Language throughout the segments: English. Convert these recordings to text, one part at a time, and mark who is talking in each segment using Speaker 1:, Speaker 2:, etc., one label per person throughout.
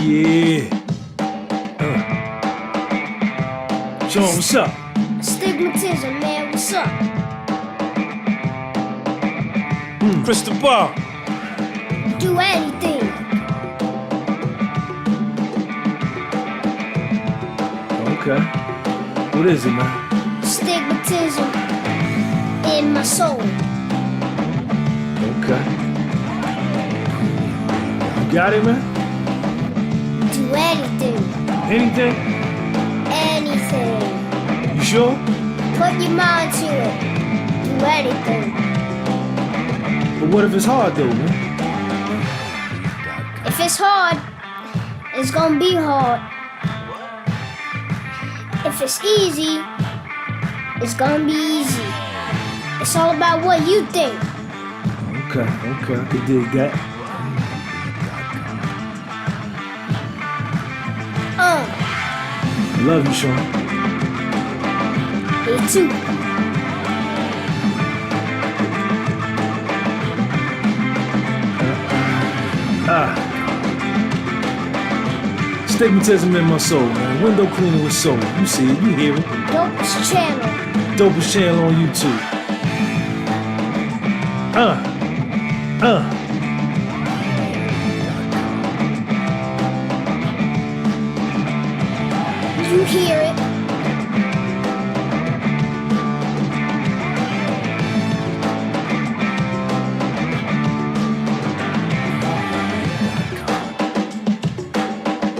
Speaker 1: Yeah. Sean, what's up?
Speaker 2: Stigmatism, man, what's up?
Speaker 1: Cristobal.
Speaker 2: Do anything.
Speaker 1: Okay. What is it, man?
Speaker 2: Stigmatism in my soul.
Speaker 1: Okay. You got it, man?
Speaker 2: Do anything.
Speaker 1: Anything?
Speaker 2: Anything.
Speaker 1: You sure?
Speaker 2: Put your mind to it. Do anything.
Speaker 1: But what if it's hard, though, man?
Speaker 2: If it's hard, it's gonna be hard. If it's easy, it's gonna be easy. It's all about what you think.
Speaker 1: Okay, I can dig that. I love you, Sean.
Speaker 2: Me too.
Speaker 1: Stigmatism in my soul, man. Window cleaner with soul. You see it, you hear it.
Speaker 2: Dopest channel.
Speaker 1: Dopest channel on YouTube.
Speaker 2: You hear it.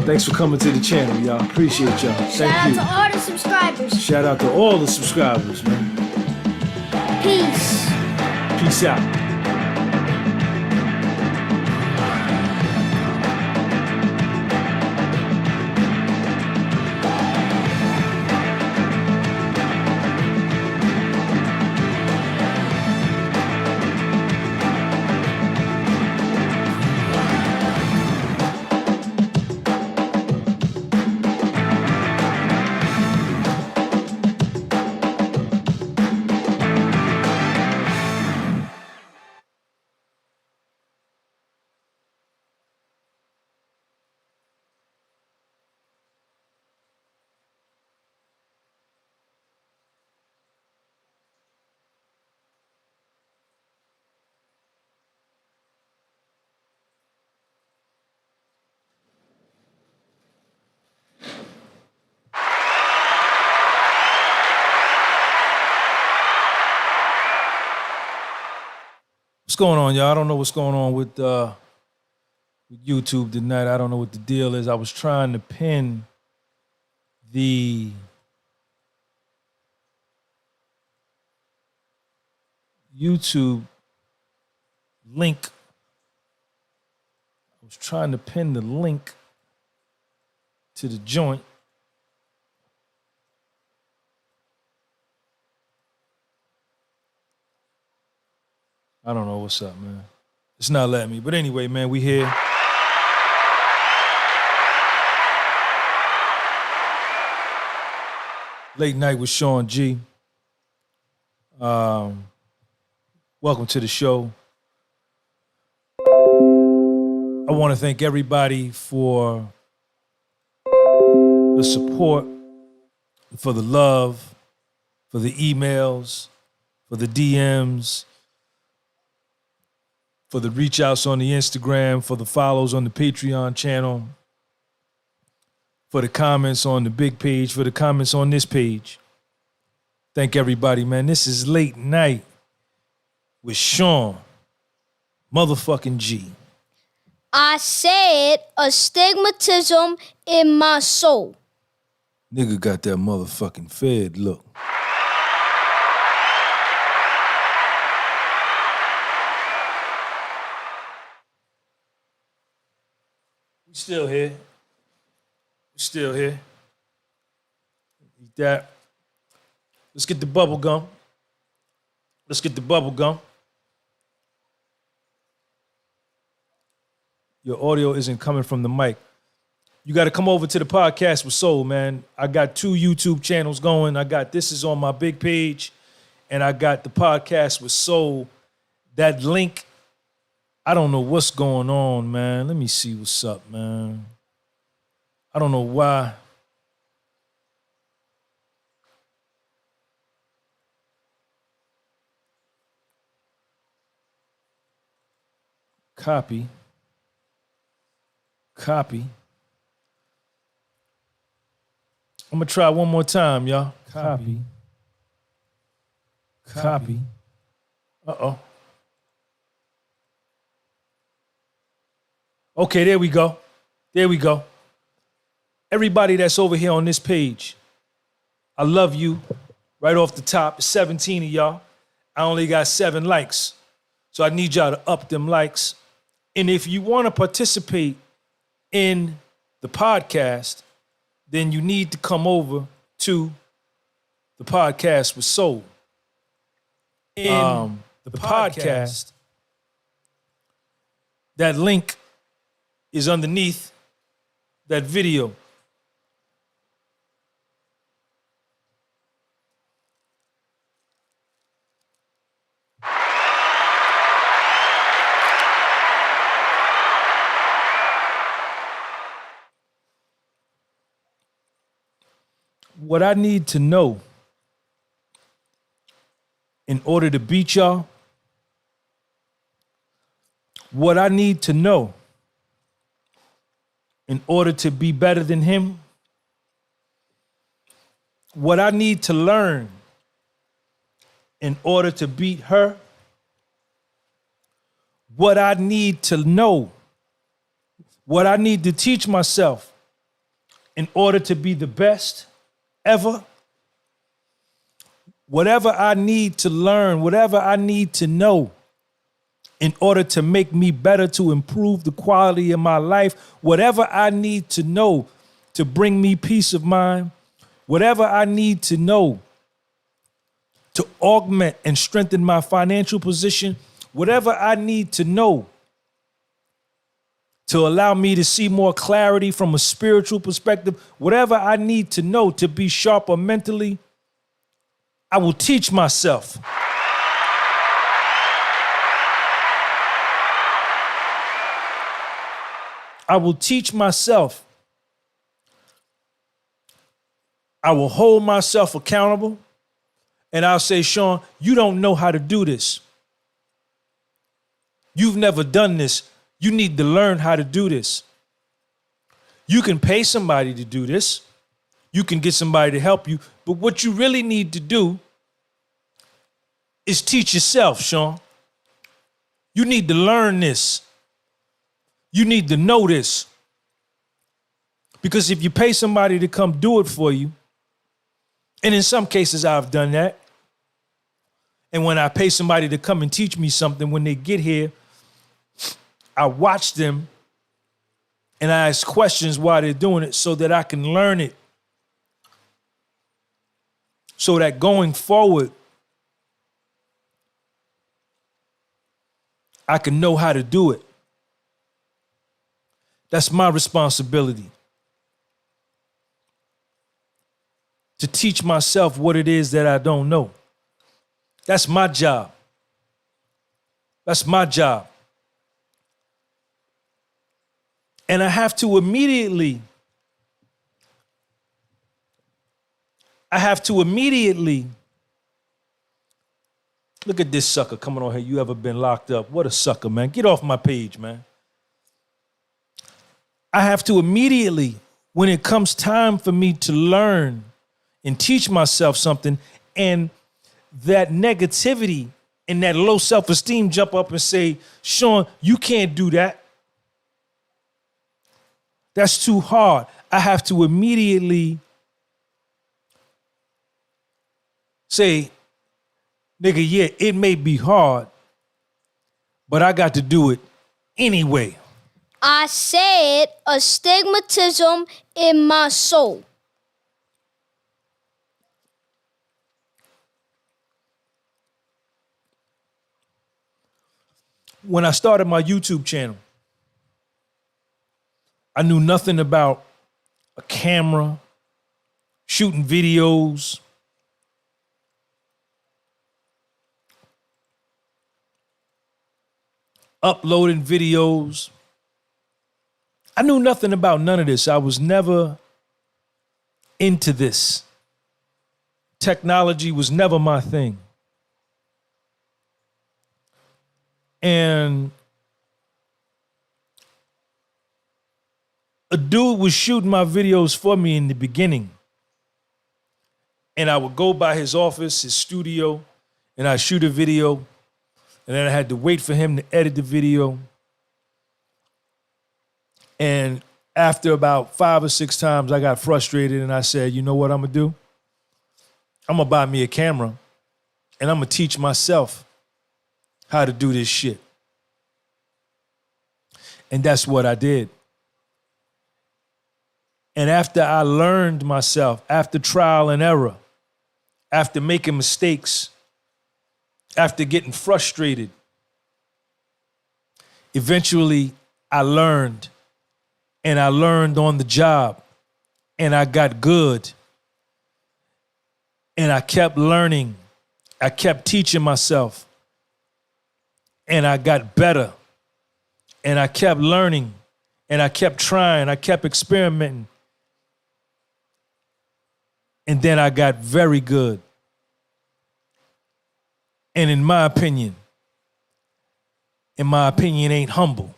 Speaker 1: Thanks for coming to the channel, y'all. Appreciate y'all. Thank you.
Speaker 2: Shout out to all the subscribers.
Speaker 1: Shout out to all the subscribers, man.
Speaker 2: Peace.
Speaker 1: Peace out. What's going on, y'all? I don't know what's going on with YouTube tonight. I don't know what the deal is. I was trying to pin the YouTube link. I was trying to pin the link to the joint. I don't know what's up, man. It's not letting me. But anyway, man, we here. Late night with Sean G. Welcome to the show. I want to thank everybody for the support, for the love, for the emails, for the DMs, for the reach outs on the Instagram, for the follows on the Patreon channel, for the comments on the big page, for the comments on this page. Thank everybody, man. This is Late Night with Sean motherfucking G.
Speaker 2: I said astigmatism in my soul.
Speaker 1: Nigga got that motherfucking fed look. We still here. We still here. Eat that. Let's get the bubble gum. Let's get the bubble gum. Your audio isn't coming from the mic. You got to come over to the podcast with Soul, man. I got 2 YouTube channels going. I got This Is on my big page, and I got the podcast with Soul. That link, I don't know what's going on, man. Let me see what's up, man. I don't know why. Copy. Copy. I'm gonna try one more time, y'all. Copy. Copy. Uh-oh. Okay, there we go. There we go. Everybody that's over here on this page, I love you. Right off the top, 17 of y'all. I only got 7 likes. So I need y'all to up them likes. And if you want to participate in the podcast, then you need to come over to the podcast with Soul. In the podcast, that link is underneath that video. What I need to know in order to beat y'all, what I need to know in order to be better than him, what I need to learn in order to beat her, what I need to know, what I need to teach myself in order to be the best ever, whatever I need to learn, whatever I need to know in order to make me better, to improve the quality of my life, whatever I need to know to bring me peace of mind, whatever I need to know to augment and strengthen my financial position, whatever I need to know to allow me to see more clarity from a spiritual perspective, whatever I need to know to be sharper mentally, I will teach myself. I will teach myself. I will hold myself accountable, and I'll say, Sean, you don't know how to do this. You've never done this. You need to learn how to do this. You can pay somebody to do this. You can get somebody to help you. But what you really need to do is teach yourself, Sean. You need to learn this. You need to know this. Because if you pay somebody to come do it for you, and in some cases I've done that, and when I pay somebody to come and teach me something, when they get here, I watch them and I ask questions while they're doing it so that I can learn it. So that going forward, I can know how to do it. That's my responsibility. To teach myself what it is that I don't know. That's my job. That's my job. And I have to immediately look at this sucker coming on here. You ever been locked up? What a sucker, man. Get off my page, man. I have to immediately, when it comes time for me to learn and teach myself something, and that negativity and that low self-esteem jump up and say, Sean, you can't do that. That's too hard. I have to immediately say, nigga, yeah, it may be hard, but I got to do it anyway.
Speaker 2: I said astigmatism in my soul.
Speaker 1: When I started my YouTube channel, I knew nothing about a camera, shooting videos, uploading videos, I knew nothing about none of this. I was never into this. Technology was never my thing. And a dude was shooting my videos for me in the beginning. And I would go by his office, his studio, and I'd shoot a video. And then I had to wait for him to edit the video. And after about 5 or 6 times, I got frustrated and I said, you know what I'm gonna do? I'm gonna buy me a camera and I'm gonna teach myself how to do this shit. And that's what I did. And after I learned myself, after trial and error, after making mistakes, after getting frustrated, eventually I learned, and I learned on the job, and I got good, and I kept learning. I kept teaching myself, and I got better, and I kept learning, and I kept trying, I kept experimenting. And then I got very good. And in my opinion ain't humble.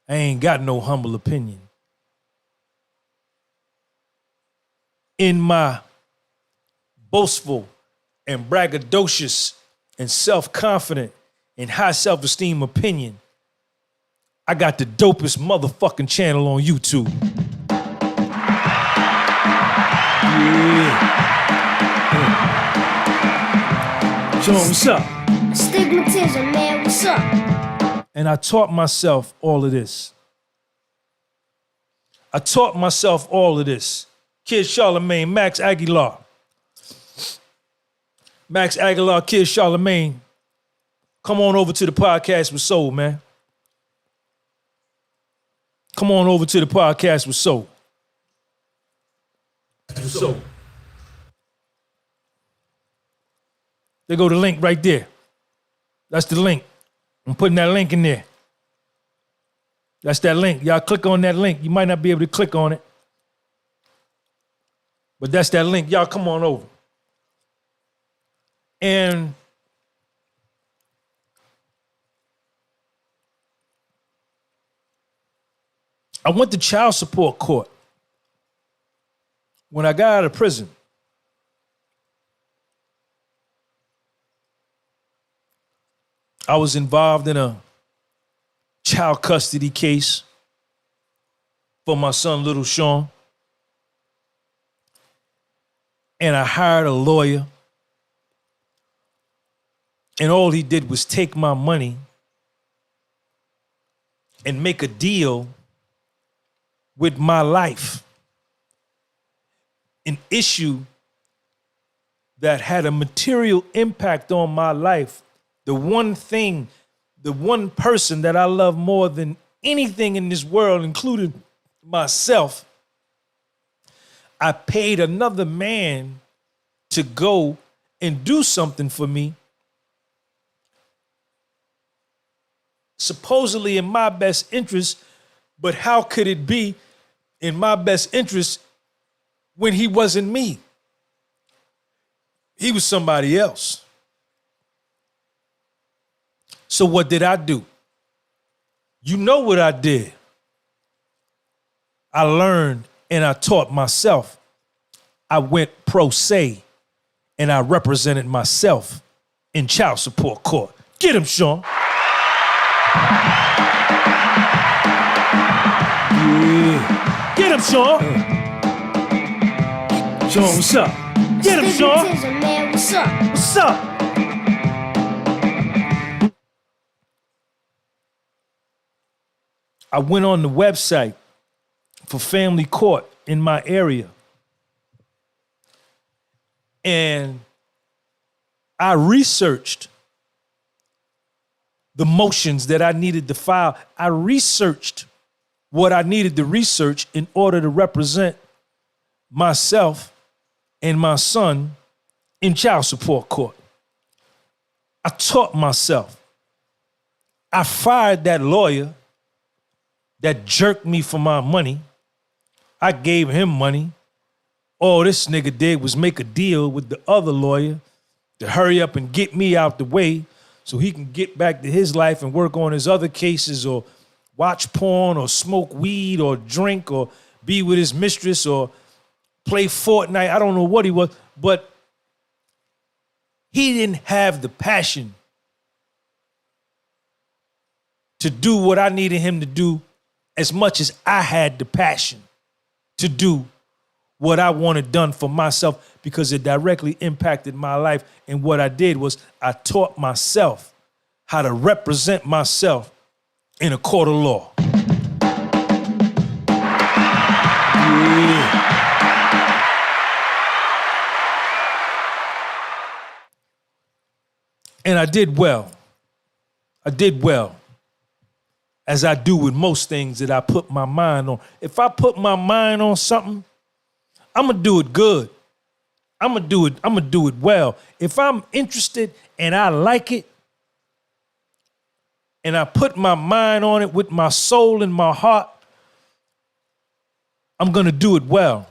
Speaker 1: I ain't got no humble opinion. In my boastful and braggadocious and self-confident and high self-esteem opinion, I got the dopest motherfucking channel on YouTube. Sean, what's up?
Speaker 2: Stigmatism, man, what's up?
Speaker 1: And I taught myself all of this. Kid Charlemagne, Max Aguilar. Kid Charlemagne. Come on over to the podcast with Soul, man. Come on over to the podcast with Soul. There go the link right there. That's the link. I'm putting that link in there. That's that link. Y'all click on that link. You might not be able to click on it, but that's that link. Y'all come on over. And I went to child support court when I got out of prison. I was involved in a child custody case for my son, little Sean. And I hired a lawyer. And all he did was take my money and make a deal with my life. An issue that had a material impact on my life. The one thing, the one person that I love more than anything in this world, including myself, I paid another man to go and do something for me, supposedly in my best interest, but how could it be in my best interest when he wasn't me? He was somebody else. So what did I do? You know what I did. I learned and I taught myself. I went pro se and I represented myself in child support court. Get him, Sean. Yeah. Get him, Sean. Sean, what's up? Get him, Sean.
Speaker 2: Stigmatism, man, what's up?
Speaker 1: What's up? I went on the website for family court in my area. And I researched the motions that I needed to file. I researched what I needed to research in order to represent myself and my son in child support court. I taught myself. I fired that lawyer that jerked me for my money. I gave him money. All this nigga did was make a deal with the other lawyer to hurry up and get me out the way so he can get back to his life and work on his other cases or watch porn or smoke weed or drink or be with his mistress or play Fortnite. I don't know what he was, but he didn't have the passion to do what I needed him to do as much as I had the passion to do what I wanted done for myself, because it directly impacted my life. And what I did was I taught myself how to represent myself in a court of law. Yeah. And I did well. I did well, as I do with most things that I put my mind on. If I put my mind on something, I'm gonna do it good. I'm gonna do it well. If I'm interested and I like it, and I put my mind on it with my soul and my heart, I'm gonna do it well.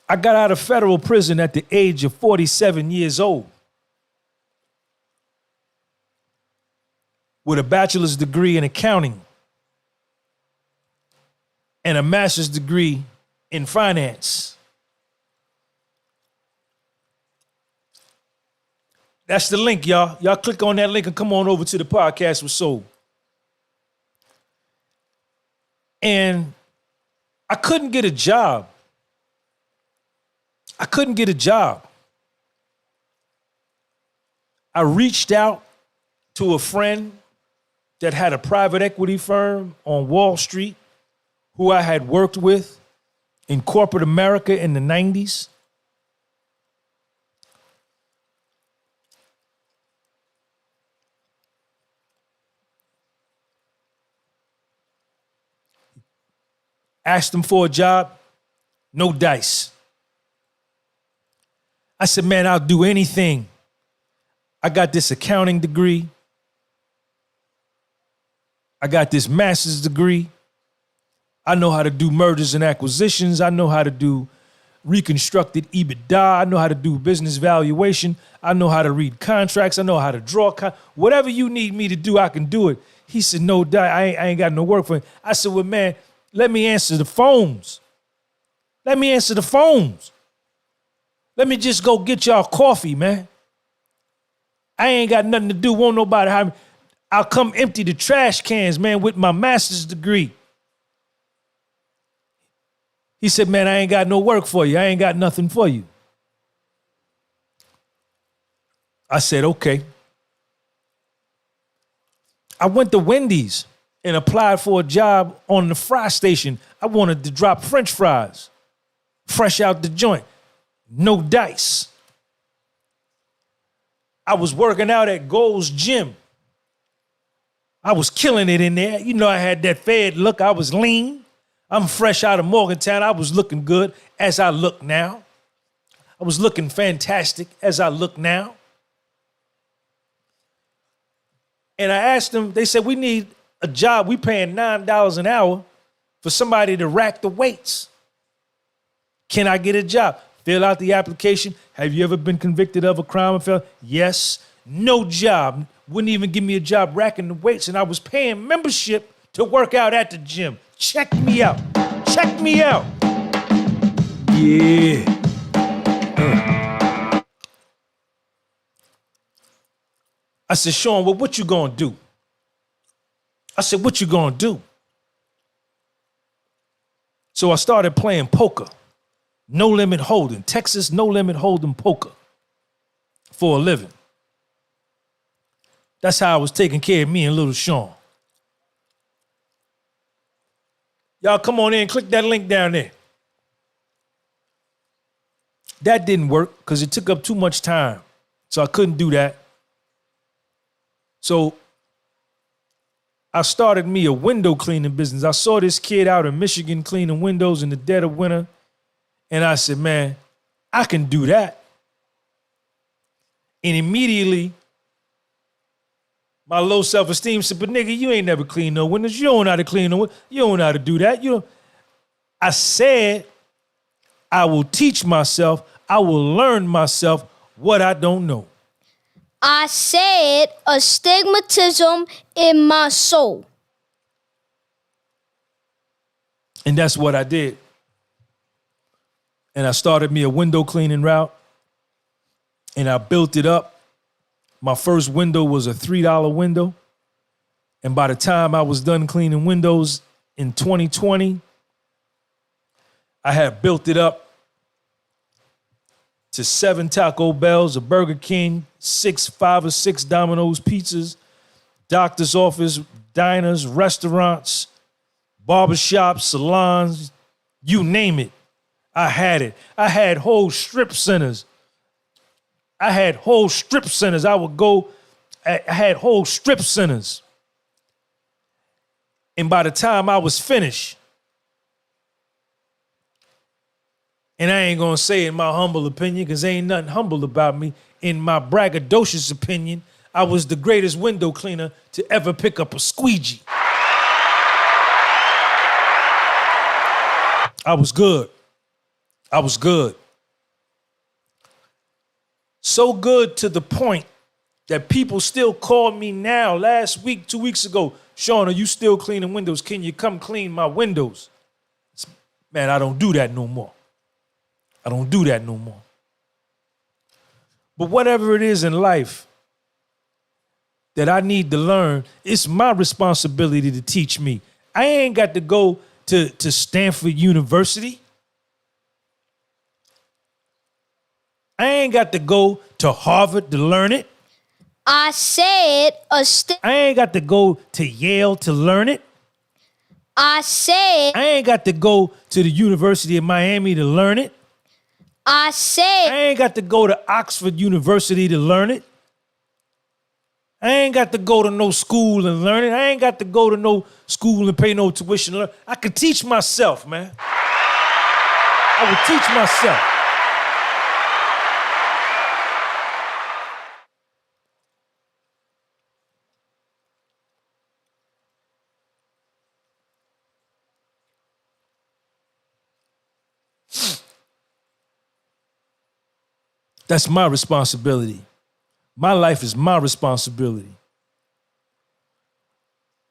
Speaker 1: I got out of federal prison at the age of 47 years old with a bachelor's degree in accounting and a master's degree in finance. That's the link, y'all. Y'all click on that link and come on over to the podcast with Soul. And I couldn't get a job. I couldn't get a job. I reached out to a friend that had a private equity firm on Wall Street, who I had worked with in corporate America in the 90s. Asked him for a job, no dice. I said, man, I'll do anything. I got this accounting degree. I got this master's degree. I know how to do mergers and acquisitions. I know how to do reconstructed EBITDA. I know how to do business valuation. I know how to read contracts. I know how to draw. Whatever you need me to do, I can do it. He said, no doubt, I ain't got no work for him. I said, well, man, let me answer the phones. Let me answer the phones. Let me just go get y'all coffee, man. I ain't got nothing to do. Won't nobody hire me. I'll come empty the trash cans, man, with my master's degree. He said, man, I ain't got no work for you. I ain't got nothing for you. I said, okay. I went to Wendy's and applied for a job on the fry station. I wanted to drop French fries, fresh out the joint, no dice. I was working out at Gold's Gym. I was killing it in there. You know, I had that fed look. I was lean. I'm fresh out of Morgantown. I was looking good as I look now. I was looking fantastic as I look now. And I asked them, they said, we need a job. We paying $9 an hour for somebody to rack the weights. Can I get a job? Fill out the application. Have you ever been convicted of a crime? Yes. No job. Wouldn't even give me a job racking the weights. And I was paying membership to work out at the gym. Check me out. Check me out. Yeah. I said, Sean, well, what you gonna do? I said, what you gonna do? So I started playing poker. No limit hold'em. Texas no limit hold'em poker for a living. That's how I was taking care of me and little Sean. Y'all come on in, click that link down there. That didn't work because it took up too much time. So I couldn't do that. So I started me a window cleaning business. I saw this kid out in Michigan cleaning windows in the dead of winter. And I said, man, I can do that. And immediately My low self-esteem said, but nigga, you ain't never cleaned no windows. You don't know how to clean no windows. You don't know how to do that. I said, I will teach myself, I will learn myself what I don't know.
Speaker 2: I said astigmatism in my soul.
Speaker 1: And that's what I did. And I started me a window cleaning route. And I built it up. My first window was a $3 window. And by the time I was done cleaning windows in 2020, I had built it up to 7 Taco Bells, a Burger King, 5 or 6 Domino's pizzas, doctor's office, diners, restaurants, barbershops, salons, you name it. I had it. I had whole strip centers. I had whole strip centers. I had whole strip centers. And by the time I was finished, and I ain't gonna say in my humble opinion, because ain't nothing humble about me, in my braggadocious opinion, I was the greatest window cleaner to ever pick up a squeegee. I was good. I was good. So good to the point that people still call me now, last week, 2 weeks ago, Sean, are you still cleaning windows? Can you come clean my windows? Man, I don't do that no more. I don't do that no more. But whatever it is in life that I need to learn, it's my responsibility to teach me. I ain't got to go to Stanford University. I ain't got to go to Harvard to learn it.
Speaker 2: I said
Speaker 1: I ain't got to go to Yale to learn it.
Speaker 2: I said
Speaker 1: I ain't got to go to the University of Miami to learn it.
Speaker 2: I said
Speaker 1: I ain't got to go to Oxford University to learn it. I ain't got to go to no school and learn it. I ain't got to go to no school and pay no tuition to learn. I can teach myself, man. I will teach myself. That's my responsibility. My life is my responsibility.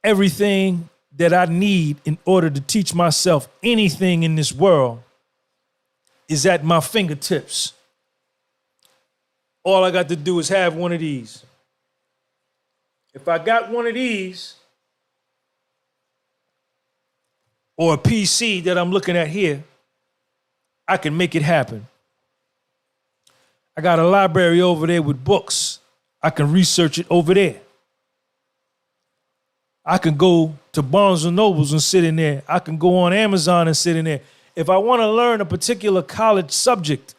Speaker 1: Everything that I need in order to teach myself anything in this world is at my fingertips. All I got to do is have one of these. If I got one of these, or a PC that I'm looking at here, I can make it happen. I got a library over there with books. I can research it over there. I can go to Barnes & Nobles and sit in there. I can go on Amazon and sit in there. If I want to learn a particular college subject,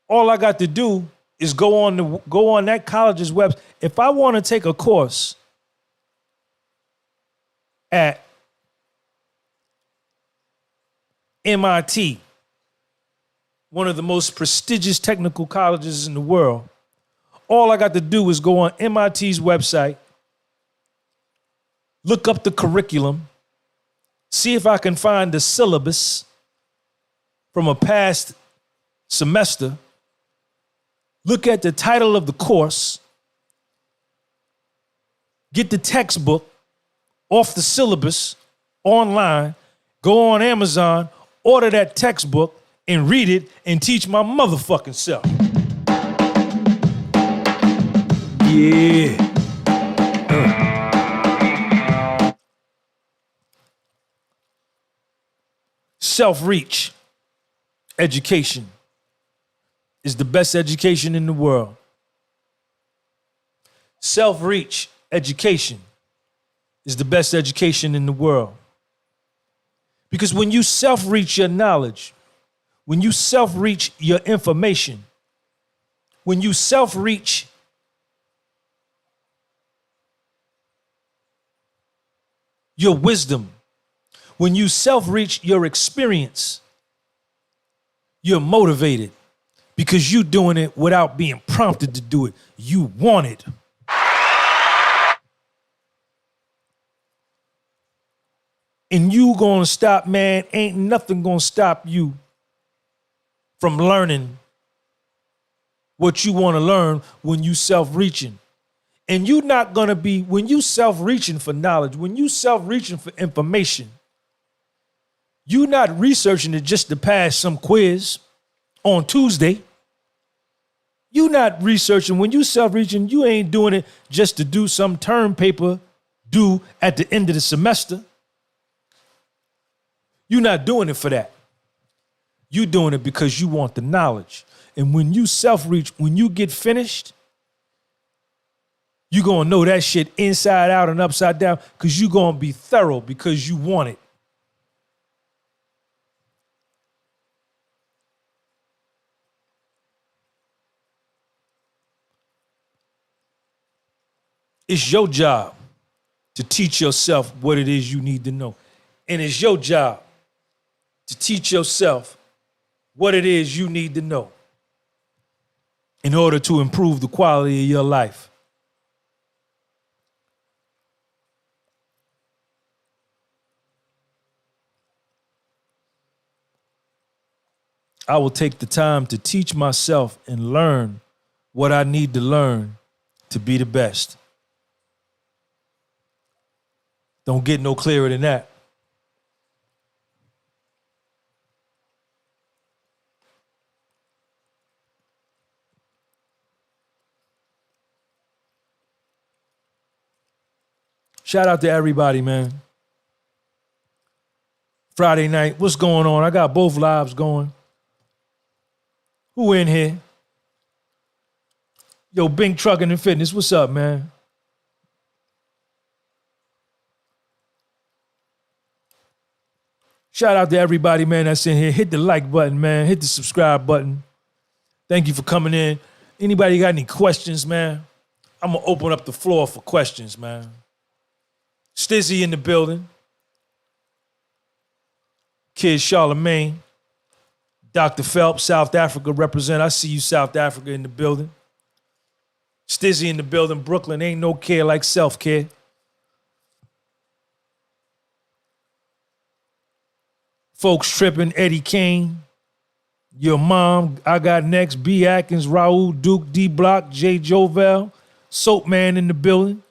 Speaker 1: all I got to do is go on that college's website. If I want to take a course at MIT, one of the most prestigious technical colleges in the world, all I got to do is go on MIT's website, look up the curriculum, see if I can find the syllabus from a past semester, look at the title of the course, get the textbook off the syllabus online, go on Amazon, order that textbook, and read it and teach my motherfucking self. Yeah. Self-reach education is the best education in the world. Self-reach education is the best education in the world. Because when you self-reach your knowledge, when you self-reach your information, when you self-reach your wisdom, when you self-reach your experience, you're motivated because you're doing it without being prompted to do it. You want it. And you gonna stop, man. Ain't nothing gonna stop you from learning what you want to learn when you self-reaching. And you not gonna be, when you self-reaching for knowledge, when you self-reaching for information, you not researching it just to pass some quiz on Tuesday. You not researching, when you self-reaching, you ain't doing it just to do some term paper due at the end of the semester. You're not doing it for that. You doing it because you want the knowledge. And when you self-reach, when you get finished, you're going to know that shit inside out and upside down because you're going to be thorough because you want it. It's your job to teach yourself what it is you need to know. And it's your job to teach yourself what it is you need to know in order to improve the quality of your life. I will take the time to teach myself and learn what I need to learn to be the best. Don't get no clearer than that. Shout out to everybody, man. Friday night, what's going on? I got both lives going. Who in here? Yo, Bing Trucking and Fitness, what's up, man? Shout out to everybody, man, that's in here. Hit the like button, man. Hit the subscribe button. Thank you for coming in. Anybody got any questions, man? I'm going to open up the floor for questions, man. Stizzy in the building. Kid Charlemagne. Dr. Phelps, South Africa represent. I see you, South Africa, in the building. Stizzy in the building. Brooklyn, ain't no care like self-care. Folks tripping, Eddie Kane. Your mom, I got next. B. Atkins, Raul, Duke, D. Block, J. Jovel. Soap Man in the building.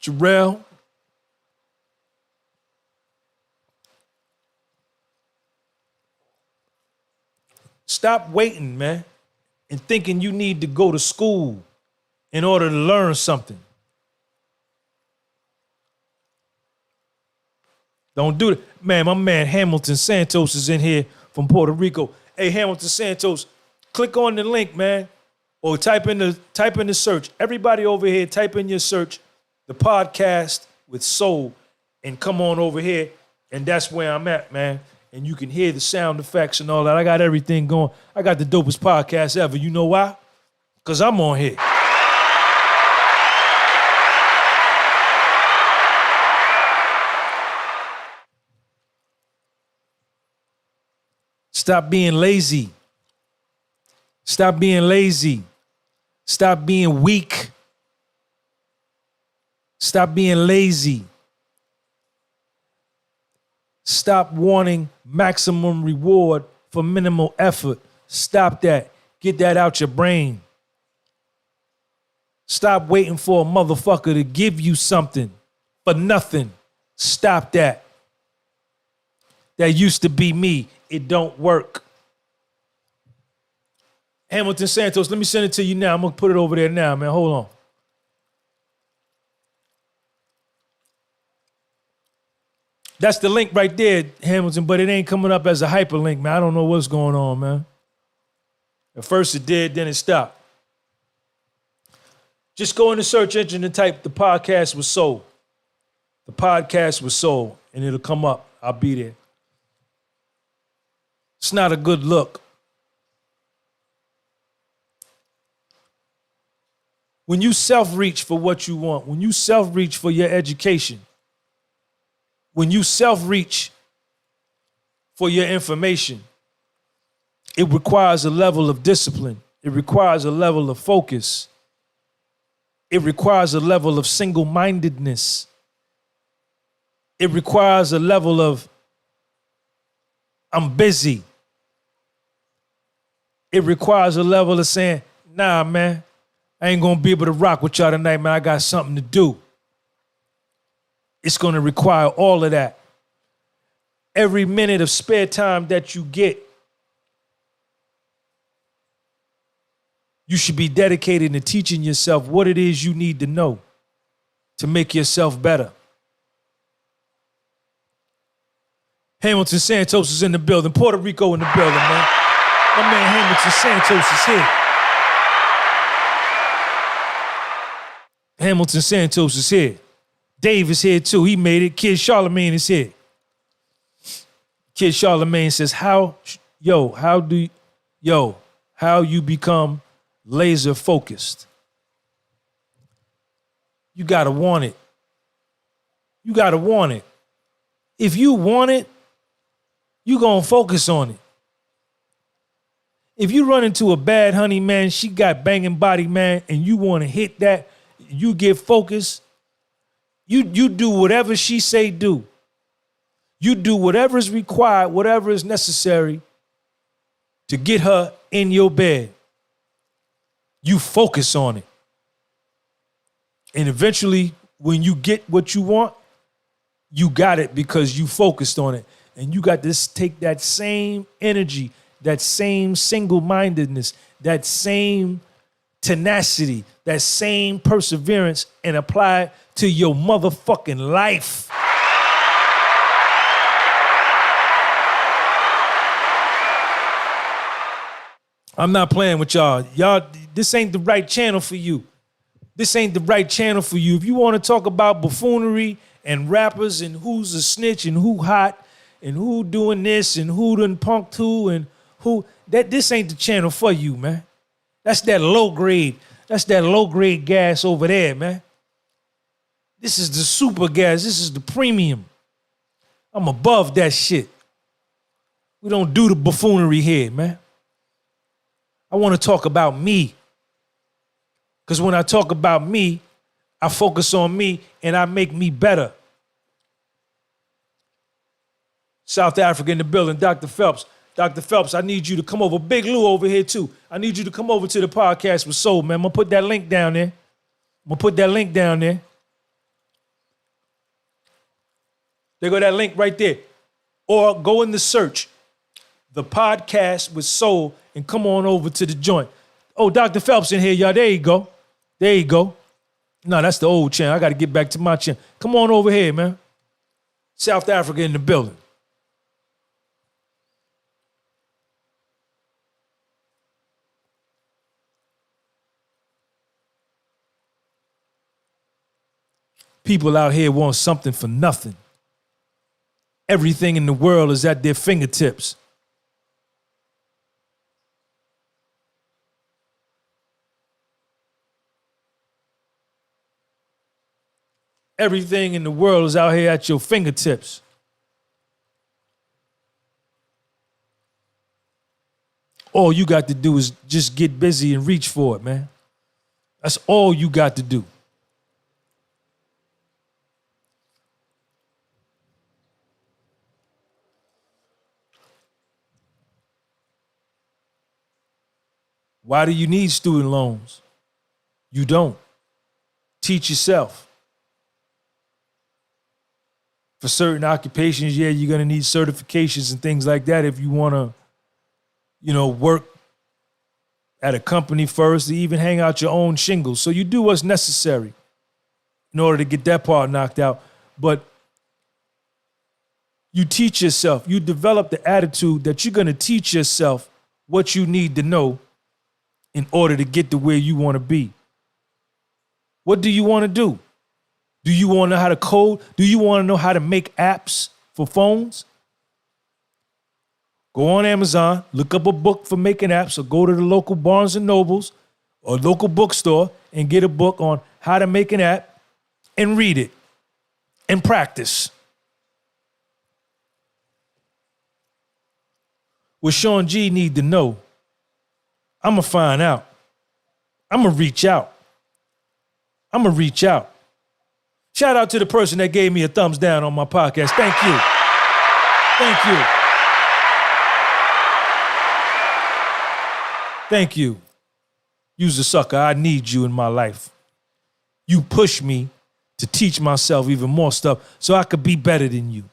Speaker 1: Jarrell. Stop waiting, man, and thinking you need to go to school in order to learn something. Don't do it. Man, my man Hamilton Santos is in here from Puerto Rico. Hey, Hamilton Santos, click on the link, man, or type in the search. Everybody over here, type in your search, the podcast with soul, and come on over here, and that's where I'm at, man. And you can hear the sound effects and all that. I got everything going. I got the dopest podcast ever. You know why? Because I'm on here. Stop being lazy. Stop being lazy. Stop being weak. Stop being lazy. Stop wanting maximum reward for minimal effort. Stop that. Get that out your brain. Stop waiting for a motherfucker to give you something for nothing. Stop that. That used to be me. It don't work. Hamilton Santos, let me send it to you now. I'm going to put it over there now, man. Hold on. That's the link right there, Hamilton, but it ain't coming up as a hyperlink, man. I don't know what's going on, man. At first it did, then it stopped. Just go in the search engine and type the podcast with soul. The podcast with soul, and it'll come up. I'll be there. It's not a good look. When you self-reach for what you want, when you self-reach for your education, when you self-reach for your information, it requires a level of discipline. It requires a level of focus. It requires a level of single-mindedness. It requires a level of, I'm busy. It requires a level of saying, nah, man, I ain't gonna be able to rock with y'all tonight, man. I got something to do. It's gonna require all of that. Every minute of spare time that you get, you should be dedicated to teaching yourself what it is you need to know to make yourself better. Hamilton Santos is in the building. Puerto Rico in the building, man. My man Hamilton Santos is here. Hamilton Santos is here. Dave is here too. He made it. Kid Charlemagne is here. Kid Charlemagne says, how you become laser focused. You gotta want it. You gotta want it. If you want it, you gonna focus on it. If you run into a bad honey, man, she got banging body, man, and you want to hit that, you get focused, you do whatever she say do. You do whatever is required, whatever is necessary to get her in your bed. You focus on it. And eventually, when you get what you want, you got it because you focused on it. And you got to take that same energy, that same single-mindedness, that same tenacity, that same perseverance, and apply it to your motherfucking life. I'm not playing with y'all. Y'all, this ain't the right channel for you. This ain't the right channel for you. If you want to talk about buffoonery and rappers and who's a snitch and who hot and who doing this and who done punked who and who, this ain't the channel for you, man. That's that low grade. That's that low grade gas over there, man. This is the super gas. This is the premium. I'm above that shit. We don't do the buffoonery here, man. I want to talk about me. Because when I talk about me, I focus on me and I make me better. South Africa in the building, Dr. Phelps. Dr. Phelps, I need you to come over. Big Lou over here too. I need you to come over to the podcast with Soul, man. I'm going to put that link down there. There go that link right there. Or go in the search, the podcast with Soul, and come on over to the joint. Oh, Dr. Phelps in here, y'all. There you go. There you go. No, that's the old channel. I got to get back to my channel. Come on over here, man. South Africa in the building. People out here want something for nothing. Everything in the world is at their fingertips. Everything in the world is out here at your fingertips. All you got to do is just get busy and reach for it, man. That's all you got to do. Why do you need student loans? You don't. Teach yourself. For certain occupations, yeah, you're going to need certifications and things like that if you want to, work at a company first, or even hang out your own shingles. So you do what's necessary in order to get that part knocked out. But you teach yourself. You develop the attitude that you're going to teach yourself what you need to know in order to get to where you want to be. What do you want to do? Do you want to know how to code? Do you want to know how to make apps for phones? Go on Amazon, look up a book for making apps, or go to the local Barnes and Nobles or local bookstore and get a book on how to make an app and read it and practice. What Sean G need to know, I'm going to find out. I'm going to reach out. Shout out to the person that gave me a thumbs down on my podcast. Thank you. Thank you. Thank you. You's a sucker. I need you in my life. You push me to teach myself even more stuff so I could be better than you.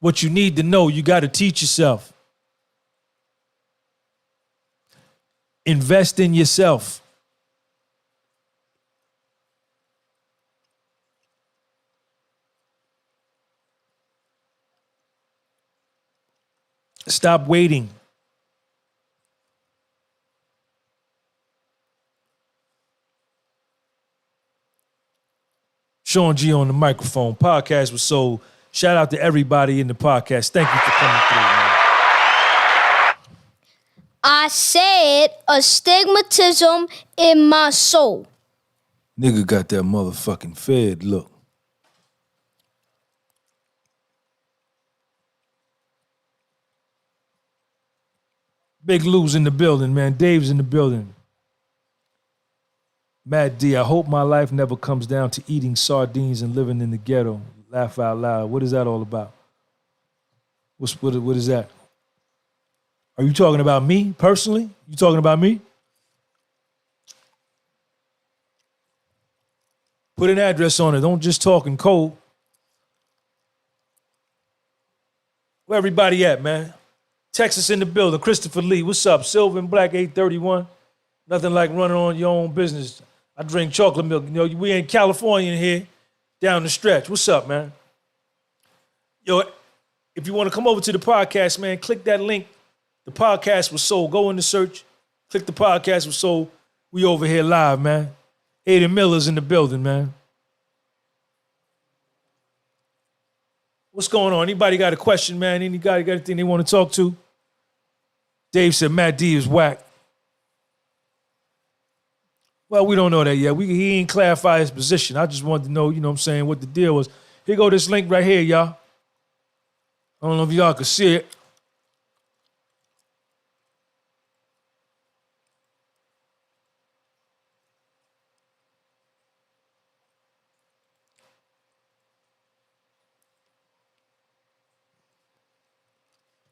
Speaker 1: What you need to know, you got to teach yourself. Invest in yourself. Stop waiting. Sean G on the microphone. Podcast was sold. Shout out to everybody in the podcast. Thank you for coming through, man.
Speaker 2: I said astigmatism in my soul.
Speaker 1: Nigga got that motherfucking fed look. Big Lou's in the building, man. Dave's in the building. Matt D, I hope my life never comes down to eating sardines and living in the ghetto. Laugh out loud. What is that all about? What is that? Are you talking about me personally? You talking about me? Put an address on it. Don't just talk in code. Where everybody at, man? Texas in the building. Christopher Lee, what's up? Silver and Black 831. Nothing like running on your own business. I drink chocolate milk. You know, we in California here, down the stretch. What's up, man? Yo, if you want to come over to the podcast, man, click that link. The podcast was sold. Go in the search. Click the podcast was sold. We over here live, man. Aiden Miller's in the building, man. What's going on? Anybody got a question, man? Anybody got anything they want to talk to? Dave said Matt D is whack. Well, we don't know that yet. He ain't clarified his position. I just wanted to know, you know what I'm saying, what the deal was. Here go this link right here, y'all. I don't know if y'all can see it.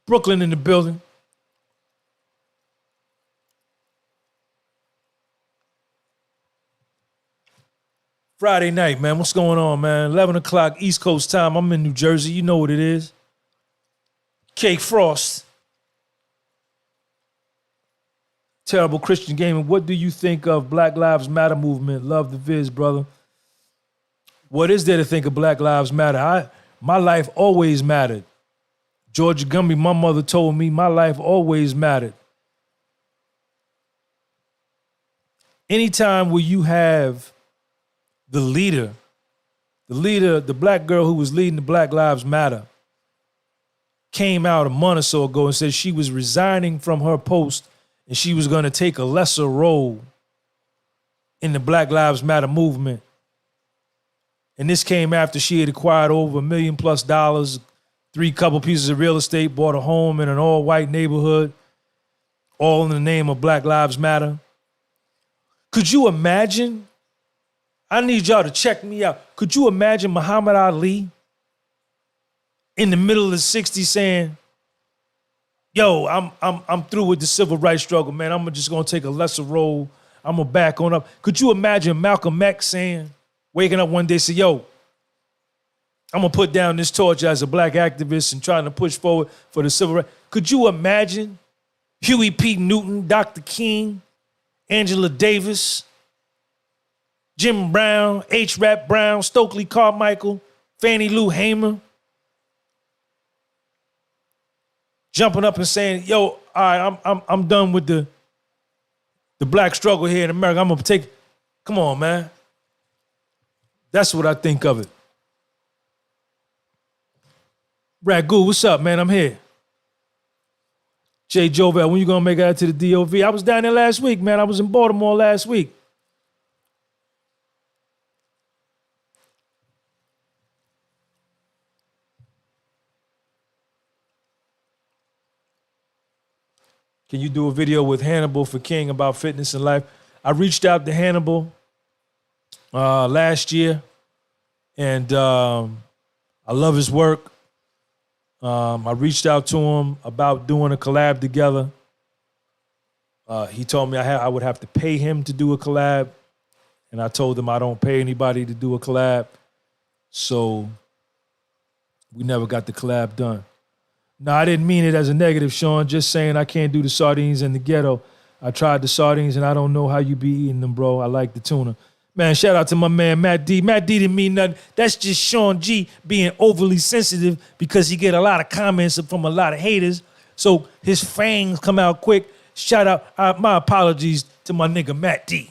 Speaker 1: Brooklyn in the building. Friday night, man. What's going on, man? 11 o'clock East Coast time. I'm in New Jersey. You know what it is. Cake Frost. Terrible Christian Gaming. What do you think of Black Lives Matter movement? Love the viz, brother. What is there to think of Black Lives Matter? My life always mattered. Georgia Gunby, my mother told me my life always mattered. Anytime where you have the leader, the black girl who was leading the Black Lives Matter, came out a month or so ago and said she was resigning from her post and she was going to take a lesser role in the Black Lives Matter movement. And this came after she had acquired over $1 million plus, 3 couple pieces of real estate, bought a home in an all-white neighborhood, all in the name of Black Lives Matter. Could you imagine? I need y'all to check me out. Could you imagine Muhammad Ali in the middle of the 60s saying, yo, I'm through with the civil rights struggle, man. I'm just gonna take a lesser role. I'm gonna back on up. Could you imagine Malcolm X saying, waking up one day, say, yo, I'm gonna put down this torch as a black activist and trying to push forward for the civil rights? Could you imagine Huey P. Newton, Dr. King, Angela Davis, Jim Brown, H. Rap Brown, Stokely Carmichael, Fannie Lou Hamer, jumping up and saying, yo, all right, I'm done with the black struggle here in America. I'm gonna take, come on, man. That's what I think of it. Ragu, what's up, man? I'm here. Jay Jovel, when you gonna make it out to the DOV? I was down there last week, man. I was in Baltimore last week. Can you do a video with Hannibal for King about fitness and life? I reached out to Hannibal last year, and I love his work. I reached out to him about doing a collab together. He told me I would have to pay him to do a collab, and I told him I don't pay anybody to do a collab. So we never got the collab done. No, I didn't mean it as a negative, Sean. Just saying I can't do the sardines in the ghetto. I tried the sardines, and I don't know how you be eating them, bro. I like the tuna. Man, shout out to my man, Matt D. Matt D didn't mean nothing. That's just Sean G being overly sensitive because he get a lot of comments from a lot of haters. So his fangs come out quick. Shout out, my apologies to my nigga, Matt D.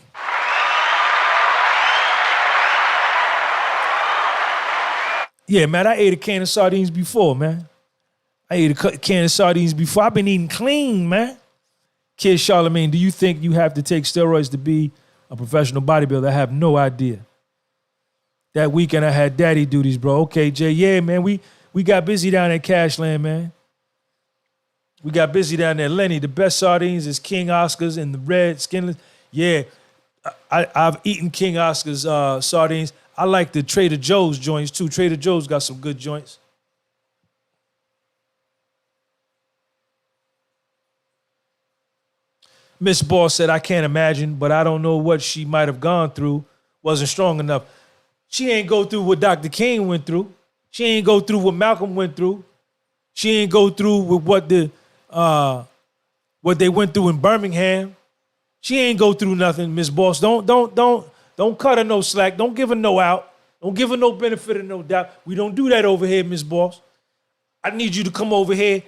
Speaker 1: Yeah, man, I ate a can of sardines before, man. I ate a can of sardines before. I've been eating clean, man. Kid Charlemagne, do you think you have to take steroids to be a professional bodybuilder? I have no idea. That weekend I had daddy duties, bro. Okay, Jay, yeah, man, we got busy down at Cashland, man. We got busy down there. Lenny, the best sardines is King Oscar's and the red skinless. Yeah, I've eaten King Oscar's sardines. I like the Trader Joe's joints too. Trader Joe's got some good joints. Miss Ball said, I can't imagine, but I don't know what she might have gone through. Wasn't strong enough. She ain't go through what Dr. King went through. She ain't go through what Malcolm went through. She ain't go through with what they went through in Birmingham. She ain't go through nothing, Miss Boss. Don't cut her no slack. Don't give her no out. Don't give her no benefit of no doubt. We don't do that over here, Miss Boss. I need you to come over here.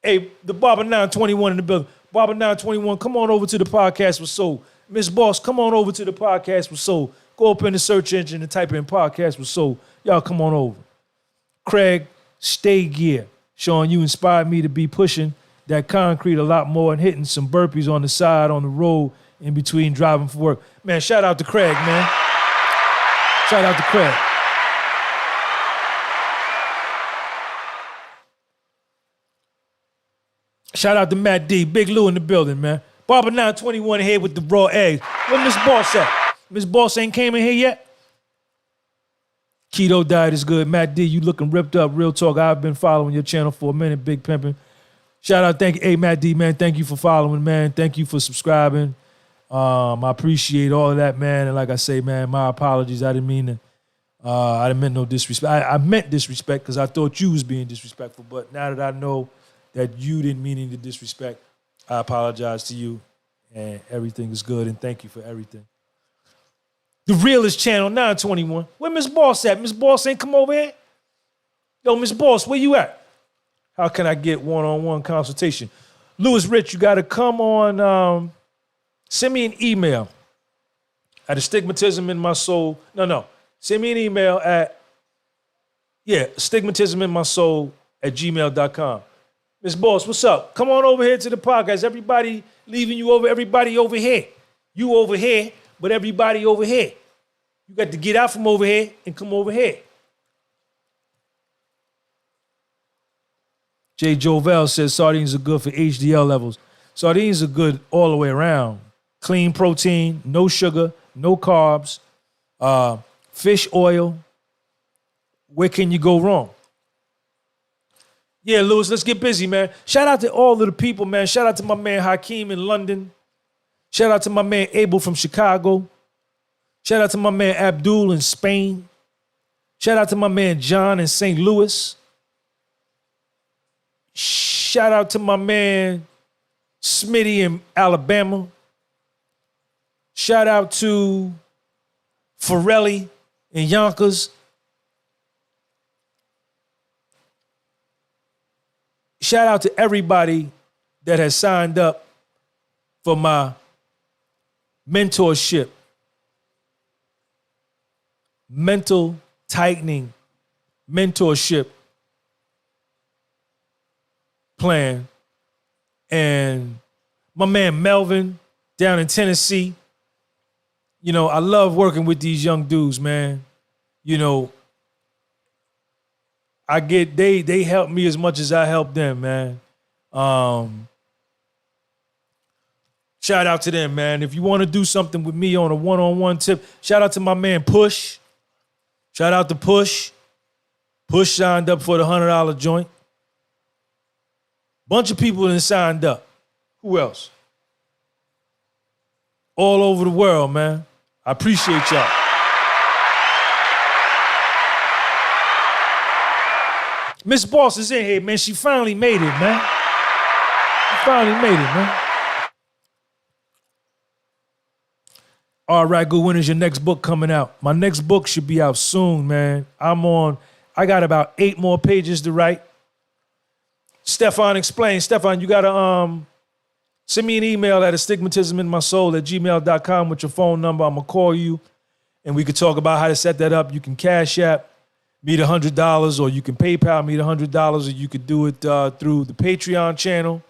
Speaker 1: Hey, the Barber 921 in the building. Barber 921, come on over to the Podcast with Soul. Miss Boss, come on over to the Podcast with Soul. Go up in the search engine and type in Podcast with Soul. Y'all come on over. Craig, stay gear. Sean, you inspired me to be pushing that concrete a lot more and hitting some burpees on the side, on the road, in between driving for work. Man, shout out to Craig, man. Shout out to Craig. Shout out to Matt D. Big Lou in the building, man. Barber 921 here with the raw eggs. Where Miss Boss at? Miss Boss ain't came in here yet? Keto diet is good. Matt D, you looking ripped up. Real talk. I've been following your channel for a minute. Big pimping. Shout out. Thank you. Hey, Matt D, man. Thank you for following, man. Thank you for subscribing. I appreciate all of that, man. And like I say, man, my apologies. I didn't mean to. I didn't mean no disrespect. I meant disrespect because I thought you was being disrespectful. But now that I know that you didn't mean any disrespect, I apologize to you. And everything is good. And thank you for everything. The Realest Channel 921. Where Miss Boss at? Miss Boss ain't come over here? Yo, Miss Boss, where you at? How can I get one-on-one consultation? Lewis Rich, you got to come on. Send me an email at Astigmatism in My Soul. No. Send me an email at, astigmatisminmysoul@gmail.com. Miss Boss, what's up? Come on over here to the podcast. Everybody leaving you over. Everybody over here. You over here, but everybody over here. You got to get out from over here and come over here. Jay Jovel says sardines are good for HDL levels. Sardines are good all the way around. Clean protein, no sugar, no carbs, fish oil. Where can you go wrong? Yeah, Lewis, let's get busy, man. Shout out to all of the people, man. Shout out to my man Hakeem in London. Shout out to my man Abel from Chicago. Shout out to my man Abdul in Spain. Shout out to my man John in St. Louis. Shout out to my man Smitty in Alabama. Shout out to Forelli in Yonkers. Shout out to everybody that has signed up for my mentorship, mental tightening mentorship plan. And my man Melvin down in Tennessee. You know, I love working with these young dudes, man. You know, they help me as much as I help them, man. Shout out to them, man. If you want to do something with me on a one-on-one tip, shout out to my man Push. Shout out to Push. Push signed up for the $100 joint. Bunch of people that signed up. Who else? All over the world, man. I appreciate y'all. Miss Boss is in here, man. She finally made it, man. She finally made it, man. All right, good. When is your next book coming out? My next book should be out soon, man. I got about 8 more pages to write. Stefan, explain. Stefan, you gotta send me an email at astigmatisminmysoul@gmail.com with your phone number. I'm gonna call you and we could talk about how to set that up. You can Cash App me the $100, or you can PayPal me the $100, or you could do it through the Patreon channel.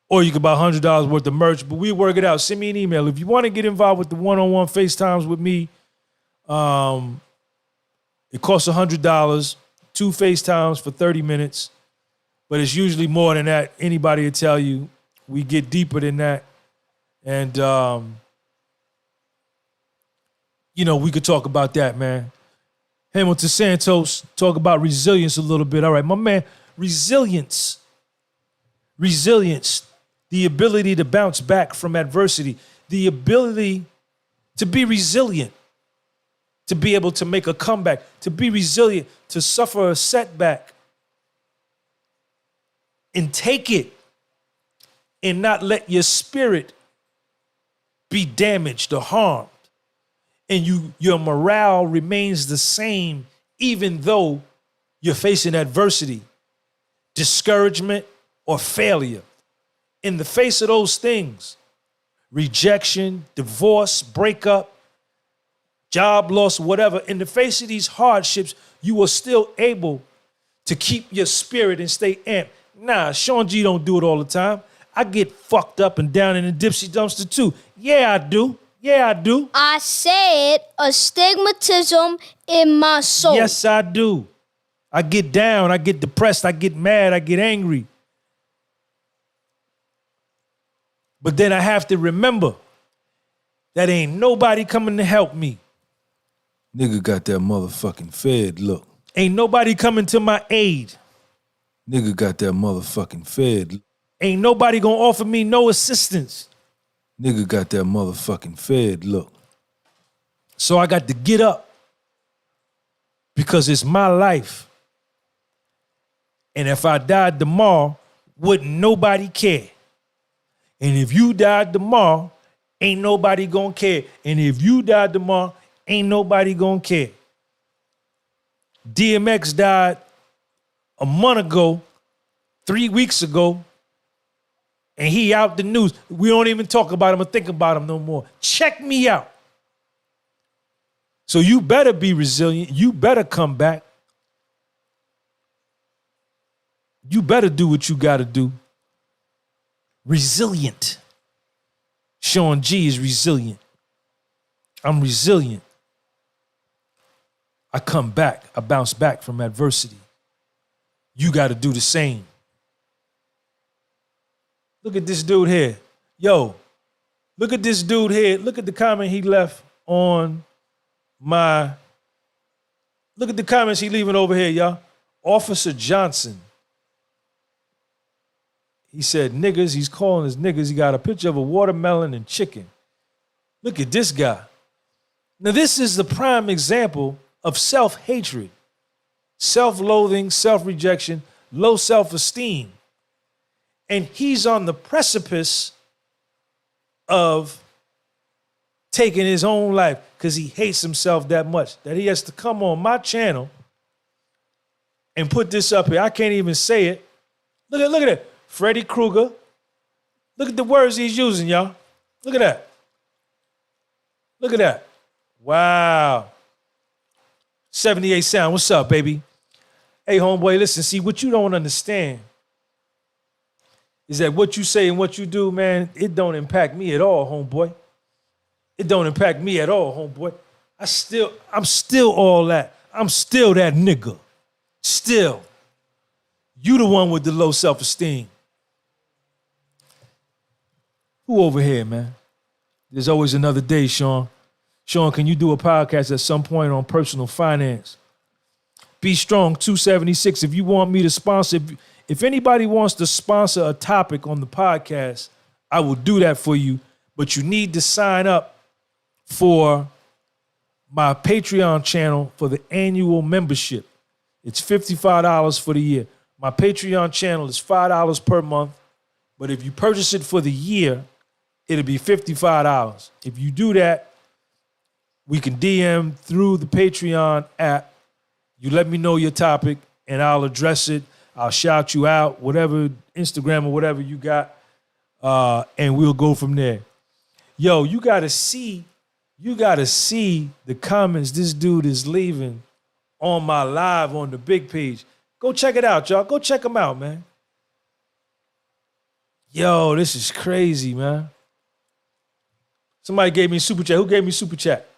Speaker 1: Or you could buy $100 worth of merch, but we work it out. Send me an email. If you want to get involved with the one-on-one FaceTimes with me, it costs $100, 2 FaceTimes for 30 minutes, but it's usually more than that. Anybody will tell you we get deeper than that. And, we could talk about that, man. Hamilton Santos, talk about resilience a little bit. All right, my man, resilience. Resilience, the ability to bounce back from adversity, the ability to be resilient, to be able to make a comeback, to be resilient, to suffer a setback and take it and not let your spirit be damaged or harmed. And your morale remains the same even though you're facing adversity, discouragement, or failure. In the face of those things, rejection, divorce, breakup, job loss, whatever, in the face of these hardships, you are still able to keep your spirit and stay amped. Nah, Sean G don't do it all the time. I get fucked up and down in the dipsy dumpster too. Yeah, I do. Yeah, I do.
Speaker 2: I said astigmatism in my soul.
Speaker 1: Yes, I do. I get down, I get depressed, I get mad, I get angry. But then I have to remember that ain't nobody coming to help me. Nigga got that motherfucking Fed look. Ain't nobody coming to my aid. Nigga got that motherfucking Fed look. Ain't nobody gonna offer me no assistance. Nigga got that motherfucking Fed look. So I got to get up because it's my life. And if I died tomorrow, wouldn't nobody care. And if you died tomorrow, ain't nobody gonna care. And if you died tomorrow, ain't nobody gonna care. DMX died a month ago, 3 weeks ago, and he out the news. We don't even talk about him or think about him no more. Check me out. So you better be resilient. You better come back. You better do what you gotta do. Resilient. Sean G is resilient. I'm resilient. I come back. I bounce back from adversity. You got to do the same. Look at this dude here. Yo, look at this dude here. Look at the comment he left on my... Look at the comments he leaving over here, y'all. Officer Johnson. He said niggas, he's calling us niggas. He got a picture of a watermelon and chicken. Look at this guy. Now this is the prime example of self-hatred, self-loathing, self-rejection, low self-esteem. And he's on the precipice of taking his own life because he hates himself that much that he has to come on my channel and put this up here. I can't even say it. Look at it. Freddy Krueger. Look at the words he's using, y'all. Look at that. Look at that. Wow. 78 Sound. What's up, baby? Hey, homeboy, listen, see, what you don't understand is that what you say and what you do, man, it don't impact me at all, homeboy. It don't impact me at all, homeboy. I'm still all that. I'm still that nigga. Still. You the one with the low self-esteem. Who over here, man? There's always another day, Sean. Sean, can you do a podcast at some point on personal finance? Be Strong 276. If you want me to sponsor, if anybody wants to sponsor a topic on the podcast, I will do that for you. But you need to sign up for my Patreon channel for the annual membership. It's $55 for the year. My Patreon channel is $5 per month. But if you purchase it for the year, it'll be $55. If you do that, we can DM through the Patreon app. You let me know your topic, and I'll address it. I'll shout you out, whatever, Instagram or whatever you got, and we'll go from there. Yo, you gotta see the comments this dude is leaving on my live on the big page. Go check it out, y'all. Go check them out, man. Yo, this is crazy, man. Somebody gave me super chat. Who gave me super chat?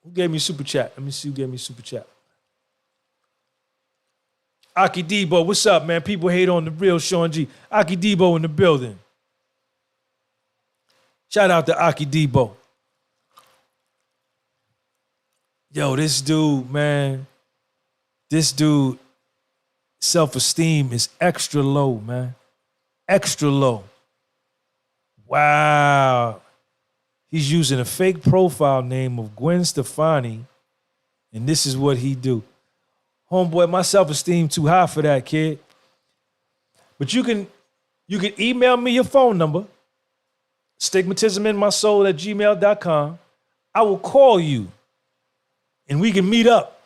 Speaker 1: Who gave me super chat? Let me see who gave me super chat. Aki Debo, what's up, man? People hate on the real Sean G. Aki Debo in the building. Shout out to Aki Debo. Yo, this dude, man. This dude, self-esteem is extra low, man. Extra low. Wow. He's using a fake profile name of Gwen Stefani, and this is what he do. Homeboy, my self-esteem too high for that, kid. But you can email me your phone number, stigmatisminmysoul@gmail.com. I will call you, and we can meet up,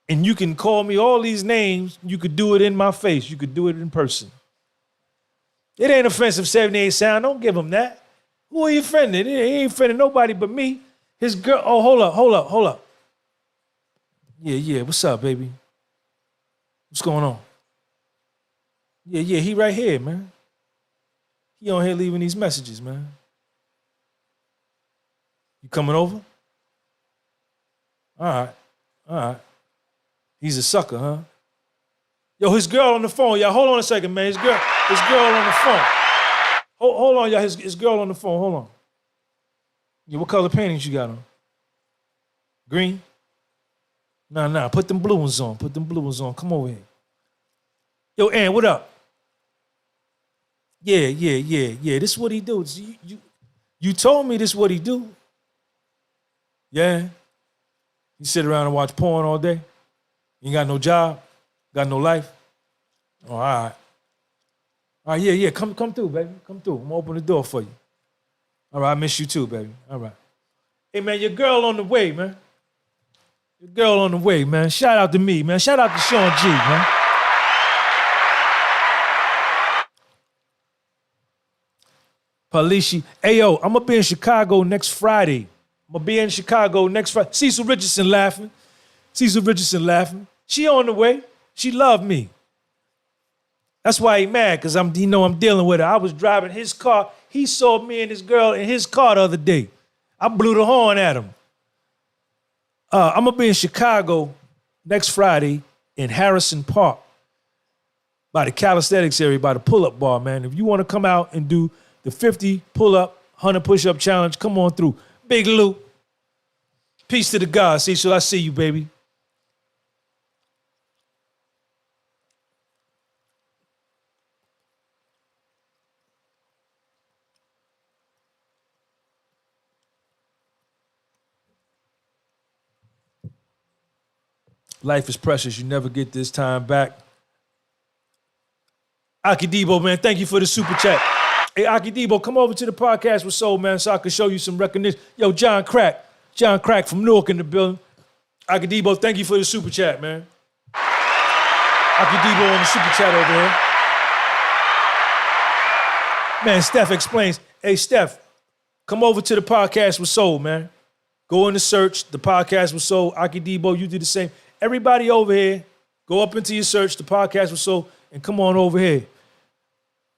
Speaker 1: and you can call me all these names. You could do it in my face. You could do it in person. It ain't offensive, 78 Sound. Don't give him that. Who are you offending? He ain't offending nobody but me. His girl. Oh, hold up. Yeah. What's up, baby? What's going on? Yeah, he right here, man. He on here leaving these messages, man. You coming over? All right. He's a sucker, huh? Yo, his girl on the phone, y'all. Hold on a second, man. His girl on the phone. Hold on, y'all. His girl on the phone. Hold on. Yeah, what color paintings you got on? Green? Nah. Put them blue ones on. Come over here. Yo, Ann, what up? Yeah. This is what he do. You told me this is what he do. Yeah. You sit around and watch porn all day? You ain't got no job? Got no life? Oh, all right. All right, yeah. Come through, baby. Come through. I'm gonna open the door for you. All right, I miss you too, baby. All right. Hey, man, your girl on the way, man. Your girl on the way, man. Shout out to me, man. Shout out to Sean G, man. Palishi. Hey, yo, I'm gonna be in Chicago next Friday. Cecil Richardson laughing. She on the way. She loved me. That's why he mad, because I'm dealing with her. I was driving his car. He saw me and his girl in his car the other day. I blew the horn at him. I'm going to be in Chicago next Friday in Harrison Park by the calisthenics area, by the pull-up bar, man. If you want to come out and do the 50 pull-up, 100 push-up challenge, come on through. Big Lou. Peace to the God. Cecil, I see you, baby. Life is precious. You never get this time back. Aki Debo, man, thank you for the super chat. Hey, Aki Debo, come over to the podcast with Soul, man, so I can show you some recognition. Yo, John Crack from Newark in the building. Aki Debo, thank you for the super chat, man. Aki Debo on the super chat over here. Man, Steph explains. Hey, Steph, come over to the podcast with Soul, man. Go in the search, the podcast with Soul. Aki Debo, you do the same. Everybody over here, go up into your search, the podcast with Soul, and come on over here.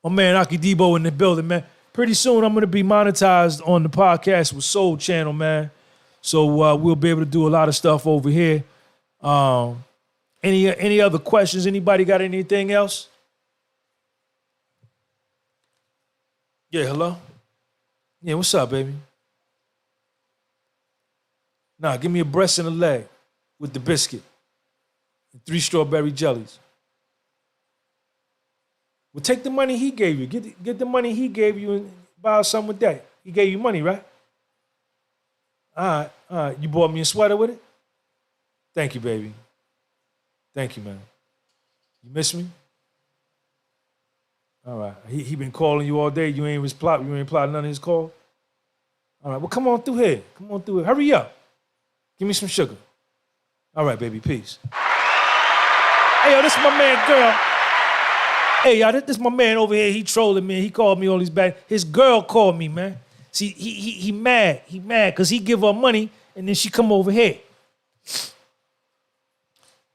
Speaker 1: My man Aki Debo in the building, man. Pretty soon I'm going to be monetized on the podcast with Soul channel, man. So we'll be able to do a lot of stuff over here. Any other questions? Anybody got anything else? Yeah, hello? Yeah, what's up, baby? Nah, give me a breast and a leg with the biscuit and 3 strawberry jellies. Well, take the money he gave you. Get the money he gave you and buy something with that. He gave you money, right? All right. You bought me a sweater with it? Thank you, baby. Thank you, man. You miss me? All right. He been calling you all day. You ain't reply none of his calls? All right. Well, come on through here. Come on through here. Hurry up. Give me some sugar. All right, baby. Peace. Hey, yo, this is my man, girl. Hey, y'all, this is my man over here. He trolling me. He called me all these bad. His girl called me, man. See, he mad. He mad because he give her money and then she come over here.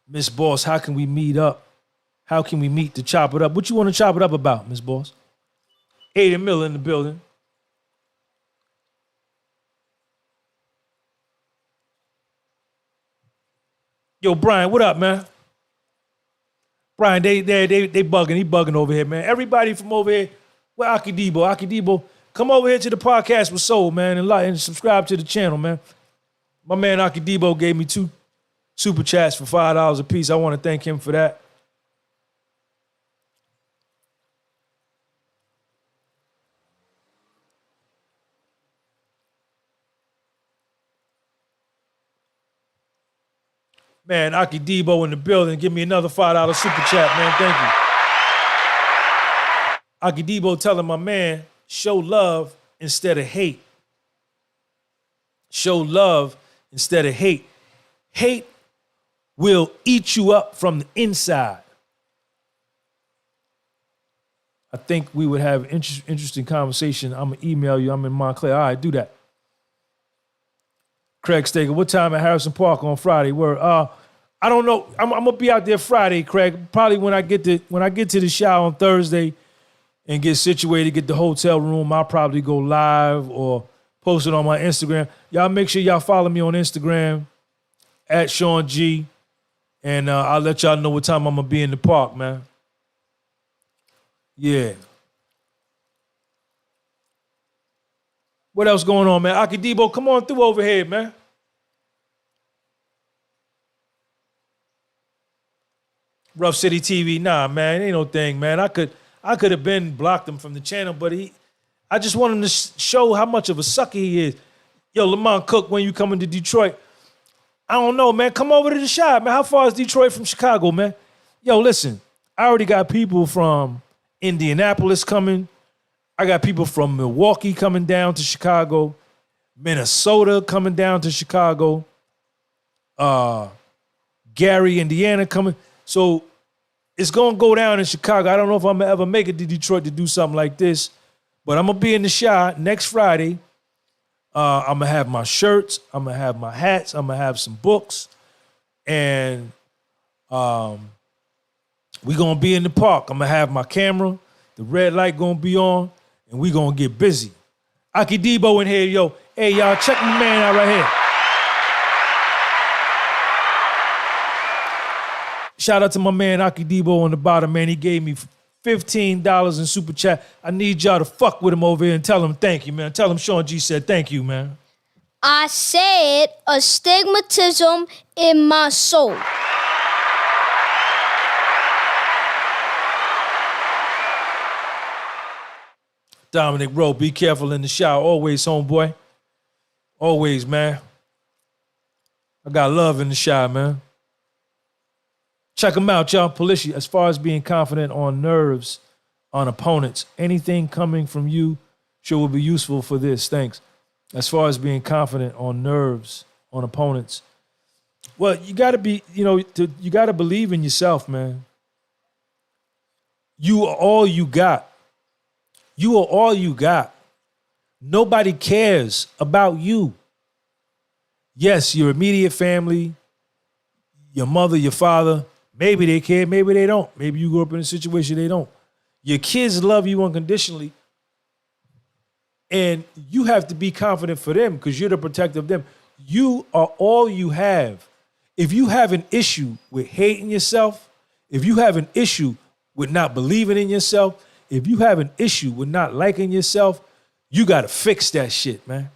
Speaker 1: Miss Boss, how can we meet up? How can we meet to chop it up? What you want to chop it up about, Miss Boss? Ada Miller in the building. Yo, Brian, what up, man? Brian, they bugging. He bugging over here, man. Everybody from over here, where Aki Debo, come over here to the podcast with Soul, man, and like and subscribe to the channel, man. My man Aki Debo gave me 2 super chats for $5 a piece. I want to thank him for that. Man, Aki Debo in the building. Give me another $5 super chat, man. Thank you. Aki Debo telling my man, show love instead of hate. Show love instead of hate. Hate will eat you up from the inside. I think we would have interesting conversation. I'm going to email you. I'm in Montclair. All right, do that. Craig Stager, what time at Harrison Park on Friday? Where? I don't know. I'm gonna be out there Friday, Craig. Probably when I get to the show on Thursday and get situated, get the hotel room, I'll probably go live or post it on my Instagram. Y'all make sure y'all follow me on Instagram at Sean G, and I'll let y'all know what time I'm gonna be in the park, man. Yeah. What else going on, man? Aki Debo, come on through over here, man. Rough City TV, nah, man, ain't no thing, man. I could have been blocked him from the channel, but I just want him to show how much of a sucker he is. Yo, Lamont Cook, when you coming to Detroit? I don't know, man. Come over to the shop, man. How far is Detroit from Chicago, man? Yo, listen, I already got people from Indianapolis coming. I got people from Milwaukee coming down to Chicago, Minnesota coming down to Chicago, Gary, Indiana coming. So it's going to go down in Chicago. I don't know if I'm going to ever make it to Detroit to do something like this, but I'm going to be in the shop next Friday. I'm going to have my shirts. I'm going to have my hats. I'm going to have some books. And we're going to be in the park. I'm going to have my camera. The red light going to be on. And we gonna get busy. Aki Debo in here, yo. Hey, y'all, check my man out right here. Shout out to my man Aki Debo on the bottom, man. He gave me $15 in super chat. I need y'all to fuck with him over here and tell him thank you, man. Tell him Sean G said thank you, man.
Speaker 2: I said astigmatism in my soul.
Speaker 1: Dominic Rowe, be careful in the shower. Always, homeboy. Always, man. I got love in the shower, man. Check them out, y'all. Policia, as far as being confident on nerves on opponents, anything coming from you sure will be useful for this. Thanks. As far as being confident on nerves on opponents, well, you got to be, you got to believe in yourself, man. You are all you got. You are all you got. Nobody cares about you. Yes, your immediate family, your mother, your father, maybe they care, maybe they don't. Maybe you grew up in a situation they don't. Your kids love you unconditionally, and you have to be confident for them because you're the protector of them. You are all you have. If you have an issue with hating yourself, if you have an issue with not believing in yourself, if you have an issue with not liking yourself, You got to fix that shit, man.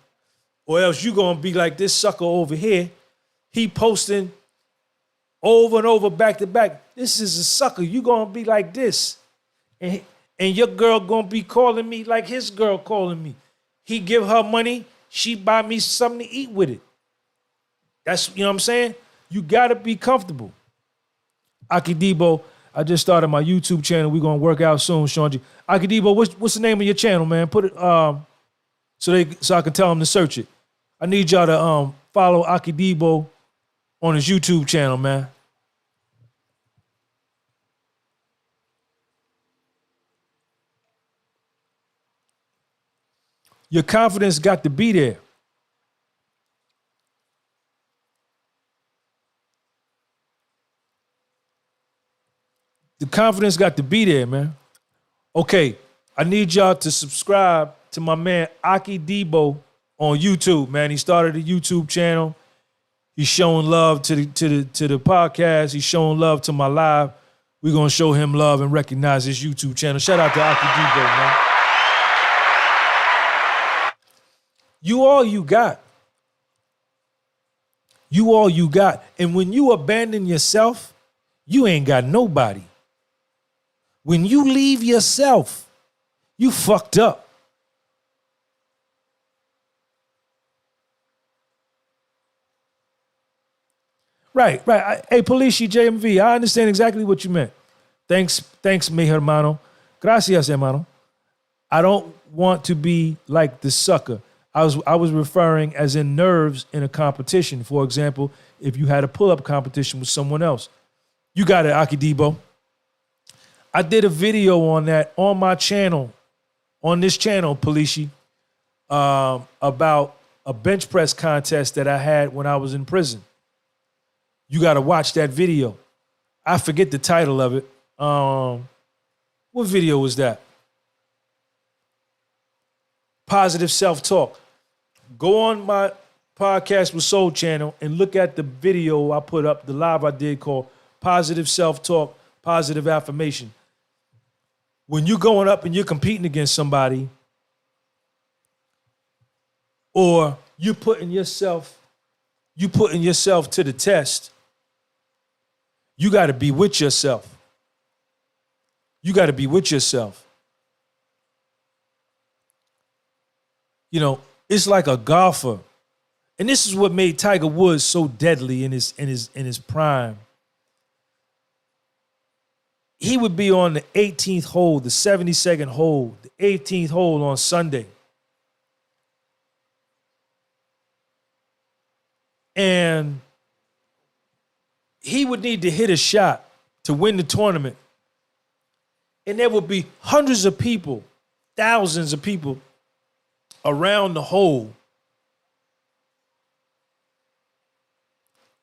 Speaker 1: Or else you going to be like this sucker over here. He posting over and over, back to back. This is a sucker. You going to be like this. And your girl going to be calling me like his girl calling me. He give her money. She buy me something to eat with it. That's, you know what I'm saying? You got to be comfortable. Aki Debo, I just started my YouTube channel. We're going to work out soon, Sean G. Aki Debo, what's the name of your channel, man? Put it so I can tell them to search it. I need y'all to follow Aki Debo on his YouTube channel, man. Your confidence got to be there. The confidence got to be there, man. Okay, I need y'all to subscribe to my man Aki Debo on YouTube, man. He started a YouTube channel. He's showing love to the podcast. He's showing love to my live. We're gonna show him love and recognize his YouTube channel. Shout out to Aki Debo, man. You all you got. You all you got. And when you abandon yourself, you ain't got nobody. When you leave yourself, you fucked up. Right. Hey, Polici JMV, I understand exactly what you meant. Thanks, mi hermano. Gracias, hermano. I don't want to be like the sucker. I was referring as in nerves in a competition. For example, if you had a pull-up competition with someone else. You got it, Aki Debo. I did a video on that on my channel, on this channel, Polici, about a bench press contest that I had when I was in prison. You got to watch that video. I forget the title of it. What video was that? Positive self-talk. Go on my Podcast with Soul channel and look at the video I put up, the live I did called Positive Self-Talk, Positive Affirmation. When you're going up and you're competing against somebody, or you're putting yourself to the test, you got to be with yourself. You got to be with yourself. You know, it's like a golfer. And this is what made Tiger Woods so deadly in his prime. He would be on the 18th hole, the 72nd hole, the 18th hole on Sunday. And he would need to hit a shot to win the tournament. And there would be hundreds of people, thousands of people around the hole.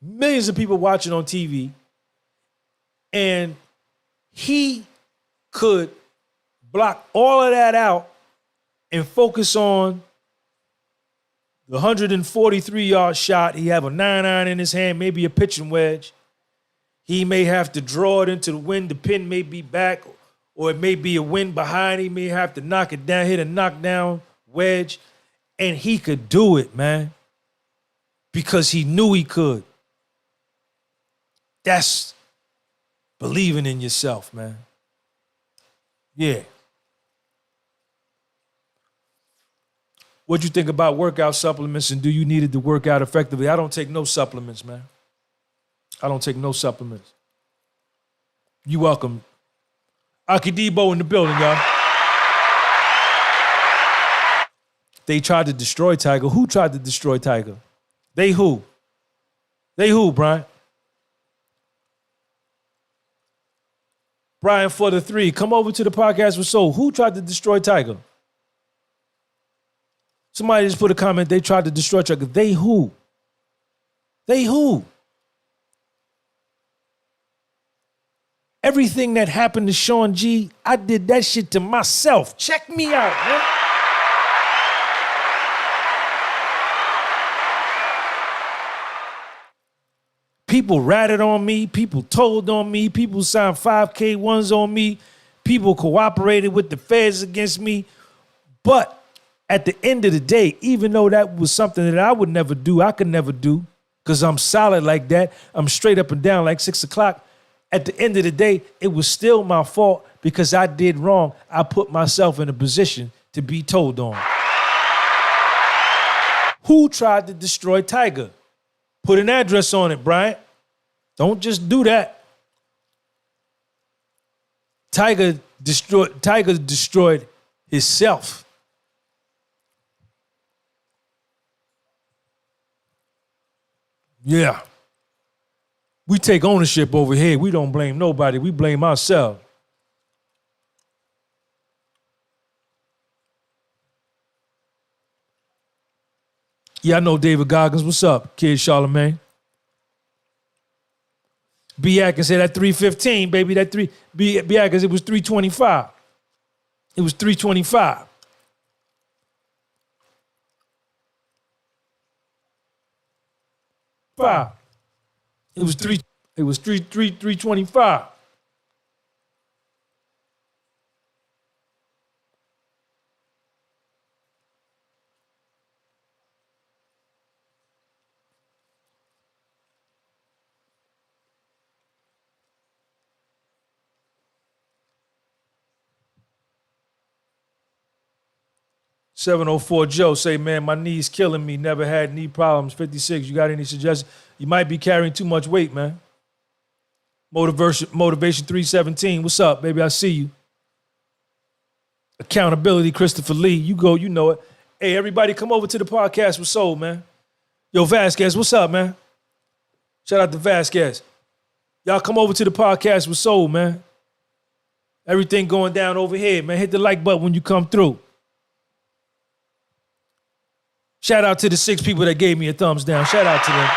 Speaker 1: Millions of people watching on TV. And he could block all of that out and focus on the 143-yard shot. He have a 9-iron in his hand, maybe a pitching wedge. He may have to draw it into the wind. The pin may be back, or it may be a wind behind. He may have to knock it down, hit a knockdown wedge, and he could do it, man, because he knew he could. That's believing in yourself, man. Yeah. What you think about workout supplements, and do you need it to work out effectively? I don't take no supplements, man. I don't take no supplements. You welcome. Aki Debo in the building, y'all. They tried to destroy Tiger. Who tried to destroy Tiger? They who? They who, Brian? Brian for the 3. Come over to the Podcast with Soul. Who tried to destroy Tiger? Somebody just put a comment. They tried to destroy Tiger. They who? They who? Everything that happened to Sean G, I did that shit to myself. Check me out, man. People ratted on me. People told on me. People signed 5K1s on me. People cooperated with the feds against me. But at the end of the day, even though that was something that I would never do, I could never do, because I'm solid like that, I'm straight up and down like 6 o'clock. At the end of the day, it was still my fault because I did wrong. I put myself in a position to be told on. Who tried to destroy Tiger? Put an address on it, Bryant. Don't just do that. Tiger destroyed himself. Yeah. We take ownership over here. We don't blame nobody. We blame ourselves. Yeah, I know David Goggins. What's up, Kid Charlemagne? B. Atkins said that 315, baby. That B. Atkins, it was 325. It was 325. It was 325. $704 Joe say, man, my knee's killing me. Never had knee problems. 56, you got any suggestions? You might be carrying too much weight, man. Motivation 317. What's up, baby? I see you. Accountability, Christopher Lee. You go, you know it. Hey, everybody come over to the podcast with Soul, man. Yo, Vasquez, what's up, man? Shout out to Vasquez. Y'all come over to the podcast with Soul, man. Everything going down over here, man. Hit the like button when you come through. Shout out to the 6 people that gave me a thumbs down. Shout out to them.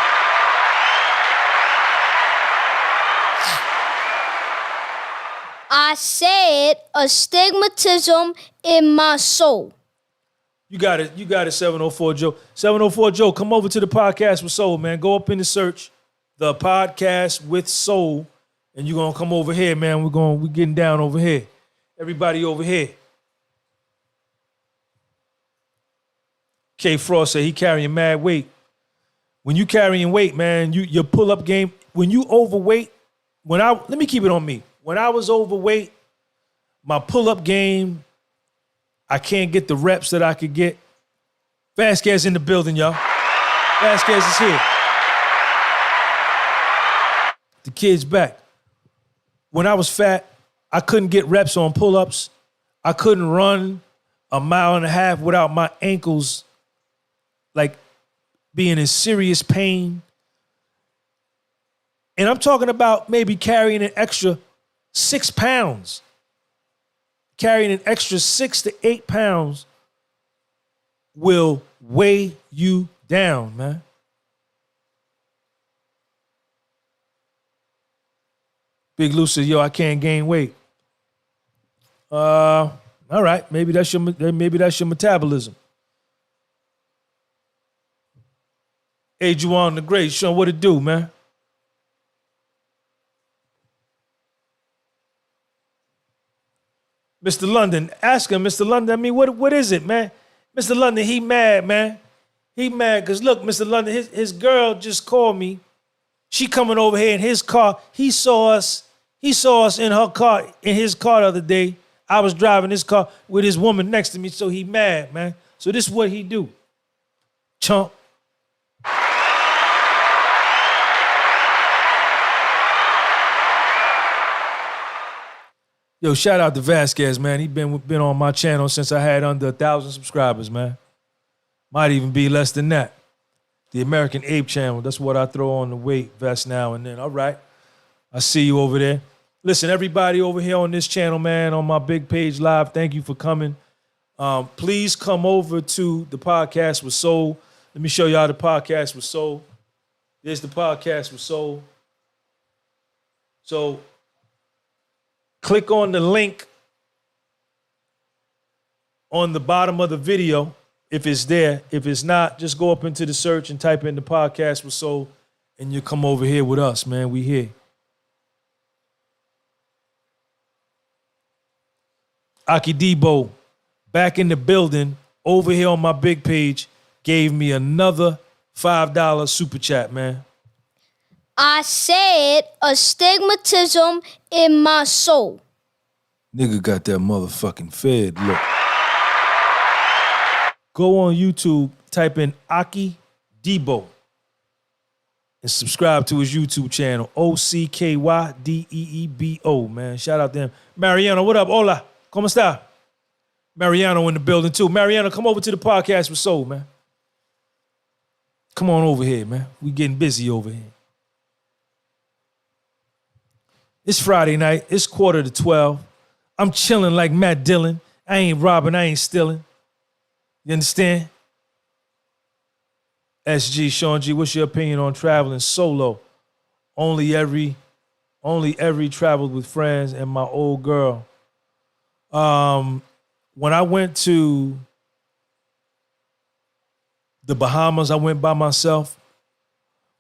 Speaker 2: I said astigmatism in my soul.
Speaker 1: You got it, 704 Joe. 704 Joe, come over to the podcast with Soul, man. Go up in the search, the podcast with Soul, and you're gonna come over here, man. We're getting down over here. Everybody over here. K Frost said he carrying mad weight. When you carrying weight, man, your pull-up game, when you overweight, let me keep it on me. When I was overweight, my pull-up game, I can't get the reps that I could get. Vasquez in the building, y'all. Vasquez is here. The kid's back. When I was fat, I couldn't get reps on pull-ups. I couldn't run a mile and a half without my ankles like being in serious pain. And I'm talking about maybe carrying an extra 6 pounds. Carrying an extra 6 to 8 pounds will weigh you down, man. Big Lou said, yo, I can't gain weight. All right, maybe that's your metabolism. Hey, Juwan the Great, show what it do, man. Mr. London, ask him, Mr. London, I mean, what is it, man? Mr. London, he mad, man. He mad, because look, Mr. London, his girl just called me. She coming over here in his car. He saw us in her car, in his car the other day. I was driving his car with his woman next to me, so he mad, man. So this is what he do. Chump. Yo, shout out to Vasquez, man. He been on my channel since I had under 1,000 subscribers, man. Might even be less than that. The American Ape channel, that's what I throw on the weight vest now and then. All right, I see you over there. Listen, everybody over here on this channel, man, on my big page live, thank you for coming. Please come over to the podcast with Soul. Let me show y'all the podcast with Soul. There's the podcast with Soul. So, click on the link on the bottom of the video if it's there. If it's not, just go up into the search and type in the podcast with Soul, and you come over here with us, man. We here. Aki Debo, back in the building over here on my big page gave me another $5 super chat, man.
Speaker 2: I said astigmatism in my soul.
Speaker 1: Nigga got that motherfucking fed look. Go on YouTube, type in Aki Debo, and subscribe to his YouTube channel, OCKYDEEBO, man. Shout out to him. Mariano, what up? Hola. ¿Cómo está? Mariano in the building too. Mariano, come over to the podcast with Soul, man. Come on over here, man. We getting busy over here. It's Friday night. It's 11:45. I'm chilling like Matt Dillon. I ain't robbing. I ain't stealing. You understand? SG, Sean G, what's your opinion on traveling solo? Only every traveled with friends and my old girl. When I went to the Bahamas, I went by myself.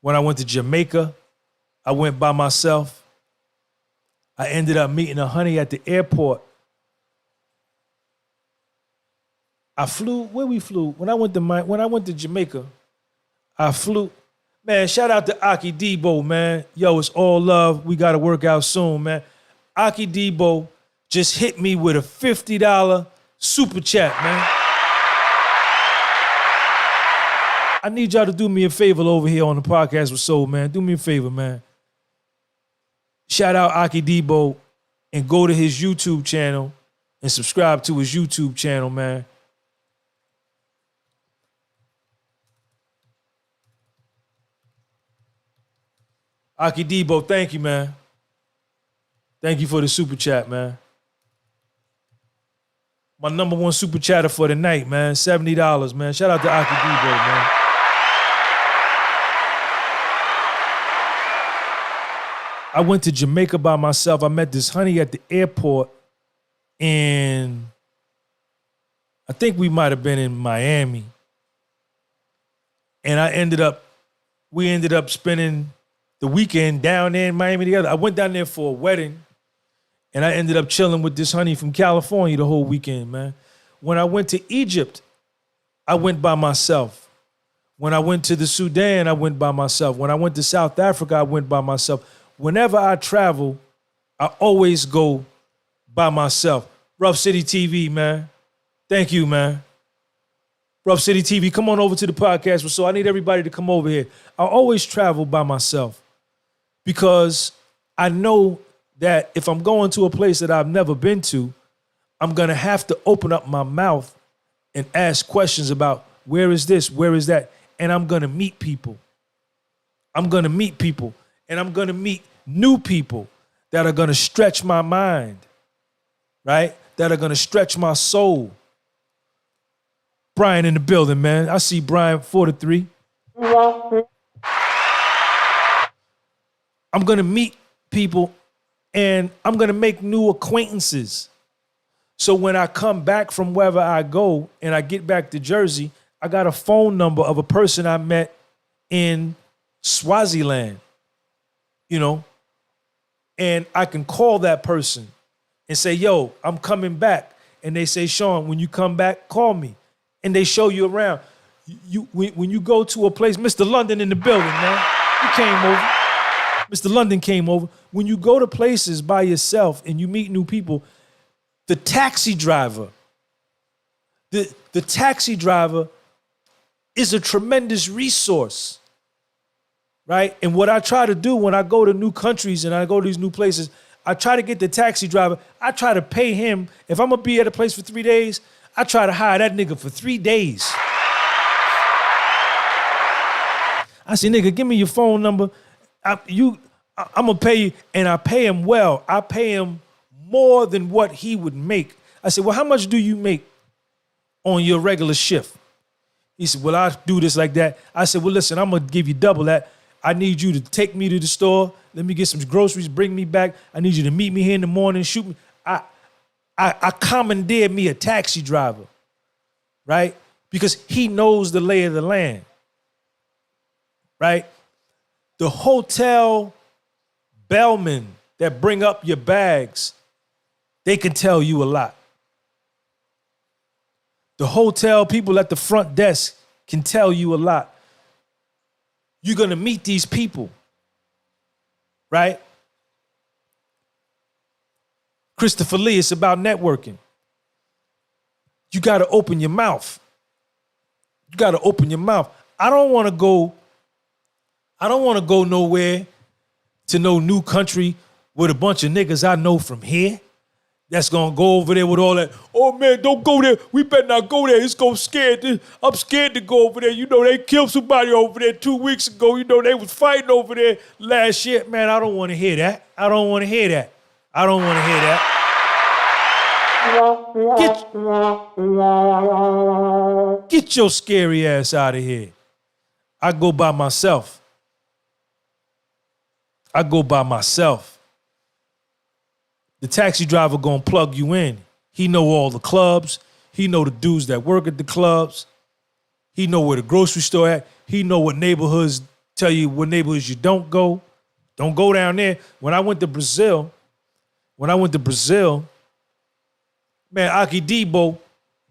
Speaker 1: When I went to Jamaica, I went by myself. I ended up meeting a honey at the airport. I flew, where we flew? When I went to Jamaica, I flew. Man, shout out to Aki Debo, man. Yo, it's all love. We got to work out soon, man. Aki Debo just hit me with a $50 super chat, man. I need y'all to do me a favor over here on the podcast with Soul, man. Do me a favor, man. Shout out Aki Debo and go to his YouTube channel and subscribe to his YouTube channel, man. Aki Debo, thank you, man. Thank you for the super chat, man. My number one super chatter for the night, man. $70, man. Shout out to Aki Debo, man. I went to Jamaica by myself. I met this honey at the airport, and I think we might have been in Miami. And we ended up spending the weekend down there in Miami together. I went down there for a wedding, and I ended up chilling with this honey from California the whole weekend, man. When I went to Egypt, I went by myself. When I went to the Sudan, I went by myself. When I went to South Africa, I went by myself. Whenever I travel, I always go by myself. Rough City TV, man. Thank you, man. Rough City TV, come on over to the podcast. So I need everybody to come over here. I always travel by myself because I know that if I'm going to a place that I've never been to, I'm going to have to open up my mouth and ask questions about where is this, where is that, and I'm going to meet people. I'm going to meet people. And I'm going to meet new people that are going to stretch my mind, right? That are going to stretch my soul. Brian in the building, man. I see Brian 4-3. I'm going to meet people and I'm going to make new acquaintances. So when I come back from wherever I go and I get back to Jersey, I got a phone number of a person I met in Swaziland. You know, and I can call that person and say, yo, I'm coming back. And they say, Sean, when you come back, call me. And they show you around. When you go to a place, Mr. London in the building, man, he came over. Mr. London came over. When you go to places by yourself and you meet new people, the taxi driver is a tremendous resource. Right? And what I try to do when I go to new countries and I go to these new places, I try to get the taxi driver, I try to pay him. If I'm going to be at a place for 3 days, I try to hire that nigga for 3 days. I say, nigga, give me your phone number. I'm going to pay you. And I pay him well. I pay him more than what he would make. I said, well, how much do you make on your regular shift? He said, well, I do this like that. I said, well, listen, I'm going to give you double that. I need you to take me to the store. Let me get some groceries, bring me back. I need you to meet me here in the morning, shoot me. I commandeered me a taxi driver, right? Because he knows the lay of the land, right? The hotel bellmen that bring up your bags, they can tell you a lot. The hotel people at the front desk can tell you a lot. You're going to meet these people, right? Christopher Lee, it's about networking. You got to open your mouth. You got to open your mouth. I don't want to go nowhere to no new country with a bunch of niggas I know from here that's going to go over there with all that. Oh, man, don't go there. We better not go there. It's going to scare. I'm scared to go over there. You know, they killed somebody over there 2 weeks ago. You know, they was fighting over there last year. Man, I don't want to hear that. I don't want to hear that. I don't want to hear that. Get your scary ass out of here. I go by myself. I go by myself. The taxi driver gonna plug you in. He know all the clubs. He know the dudes that work at the clubs. He know where the grocery store at. He know what neighborhoods, tell you what neighborhoods you don't go. Don't go down there. When I went to Brazil, man, Aki Debo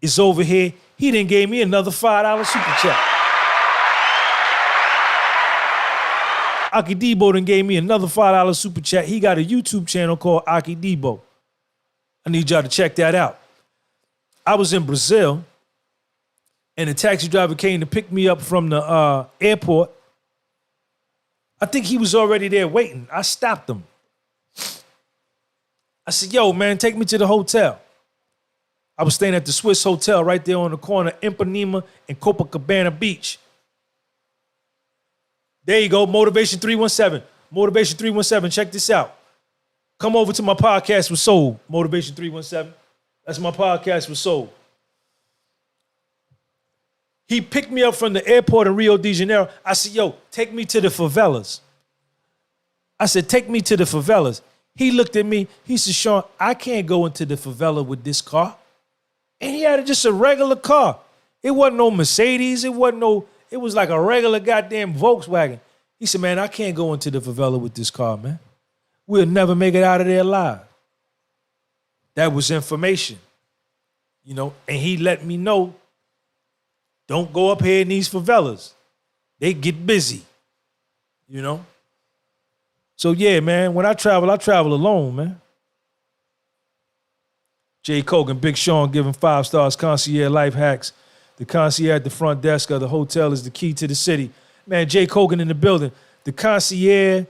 Speaker 1: is over here. He done gave me another $5 super chat. Aki Debo done gave me another $5 super chat. He got a YouTube channel called Aki Debo. I need y'all to check that out. I was in Brazil, and the taxi driver came to pick me up from the airport. I think he was already there waiting. I stopped him. I said, yo, man, take me to the hotel. I was staying at the Swiss Hotel right there on the corner, Ipanema and Copacabana Beach. There you go, Motivation 317. Motivation 317, check this out. Come over to my podcast with Soul, Motivation 317. That's my podcast with Soul. He picked me up from the airport in Rio de Janeiro. I said, yo, take me to the favelas. I said, take me to the favelas. He looked at me. He said, Sean, I can't go into the favela with this car. And he had just a regular car. It wasn't no Mercedes. It was like a regular goddamn Volkswagen. He said, man, I can't go into the favela with this car, man. We'll never make it out of there alive. That was information, you know, and he let me know, don't go up here in these favelas. They get busy, you know. So yeah, man, when I travel alone, man. Jay Kogan, Big Sean giving 5 stars, concierge life hacks. The concierge at the front desk of the hotel is the key to the city. Man, Jay Kogan in the building. The concierge,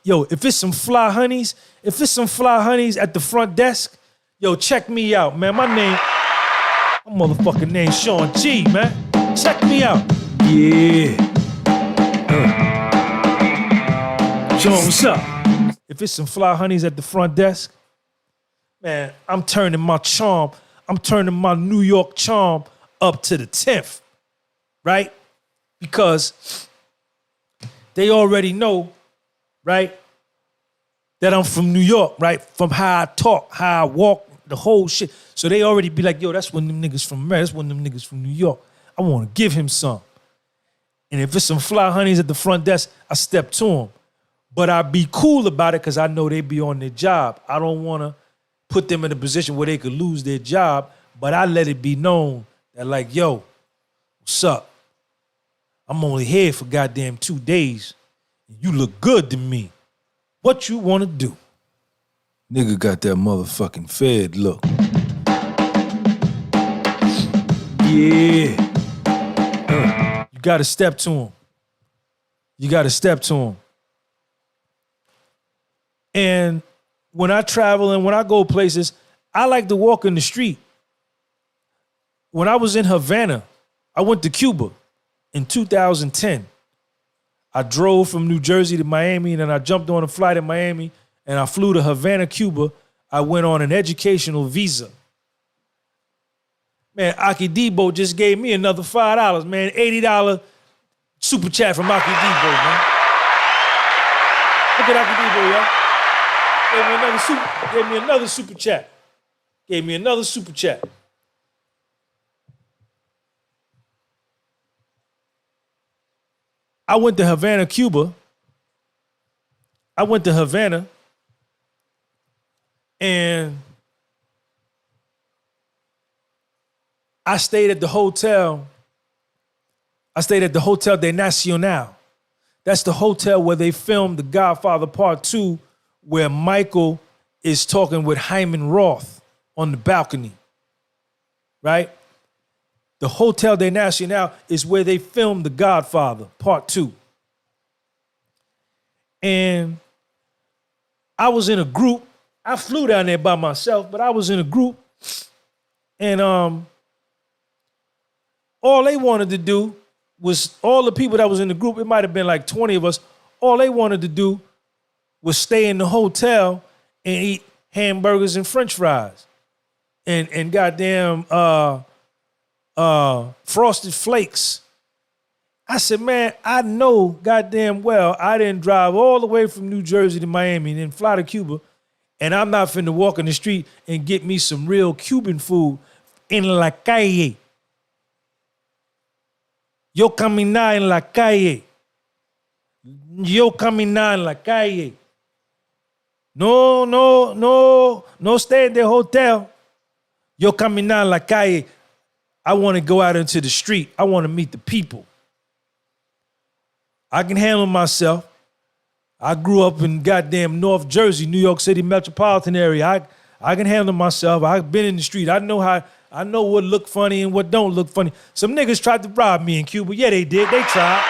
Speaker 1: yo, if it's some fly honeys at the front desk, yo, check me out, man. My motherfucking name Sean G, man. Check me out. Yeah. Sean, what's up? If it's some fly honeys at the front desk, man, I'm turning my New York charm up to the 10th, right? Because they already know, right, that I'm from New York, right? From how I talk, how I walk, the whole shit. So they already be like, yo, that's one of them niggas from America. That's one of them niggas from New York. I want to give him some. And if it's some fly honeys at the front desk, I step to them. But I be cool about it because I know they be on their job. I don't want to put them in a position where they could lose their job, but I let it be known that like, yo, what's up? I'm only here for goddamn 2 days. You look good to me. What you want to do? Nigga got that motherfucking Fed look. Yeah. You got to step to him. You got to step to him. And when I travel and when I go places, I like to walk in the street. When I was in Havana, I went to Cuba in 2010. I drove from New Jersey to Miami, and then I jumped on a flight in Miami, and I flew to Havana, Cuba. I went on an educational visa. Man, Aki Debo just gave me another $5, man. $80 super chat from Aki Debo, man. Look at Aki Debo, y'all. Gave me another super chat. Gave me another super chat. I went to Havana, Cuba. And I stayed at the hotel. I stayed at the Hotel de Nacional. That's the hotel where they filmed The Godfather Part 2, where Michael is talking with Hyman Roth on the balcony, right? The Hotel de Nacional is where they filmed The Godfather Part 2. And I was in a group. I flew down there by myself, but I was in a group. And all they wanted to do was, all the people that was in the group, it might have been like 20 of us, all they wanted to do was stay in the hotel and eat hamburgers and French fries and goddamn Frosted Flakes. I said, man, I know goddamn well I didn't drive all the way from New Jersey to Miami and then fly to Cuba, and I'm not finna walk in the street and get me some real Cuban food in la calle. Yo caminar en la calle. Yo caminar en la calle. No stay in the hotel. Yo caminar en la calle. I want to go out into the street. I want to meet the people. I can handle myself. I grew up in goddamn North Jersey, New York City metropolitan area. I can handle myself. I've been in the street. I know what look funny and what don't look funny. Some niggas tried to rob me in Cuba. Yeah, they did. They tried.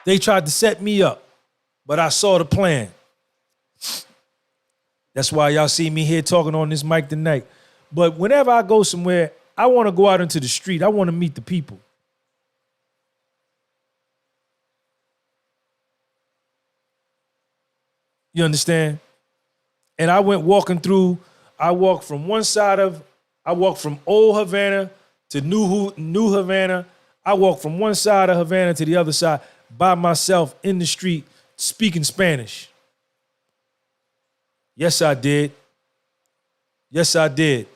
Speaker 1: They tried to set me up, but I saw the plan. That's why y'all see me here talking on this mic tonight. But whenever I go somewhere, I want to go out into the street. I want to meet the people. You understand? And I went walking through, I walked from old Havana to New Havana. I walked from one side of Havana to the other side by myself in the street speaking Spanish. Yes, I did. Yes, I did.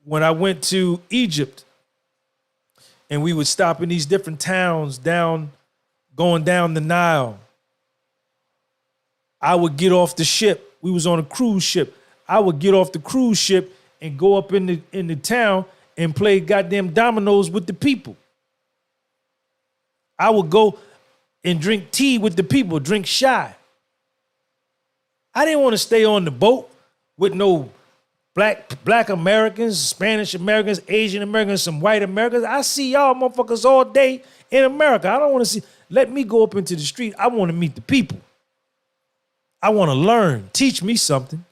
Speaker 1: When I went to Egypt and we would stop in these different towns going down the Nile, I would get off the ship. We was on a cruise ship. I would get off the cruise ship and go up in the town and play goddamn dominoes with the people. I would go and drink tea with the people, drink chai. I didn't want to stay on the boat with no black Americans, Spanish Americans, Asian Americans, some white Americans. I see y'all motherfuckers all day in America. I don't want to see. Let me go up into the street. I want to meet the people. I want to learn. Teach me something.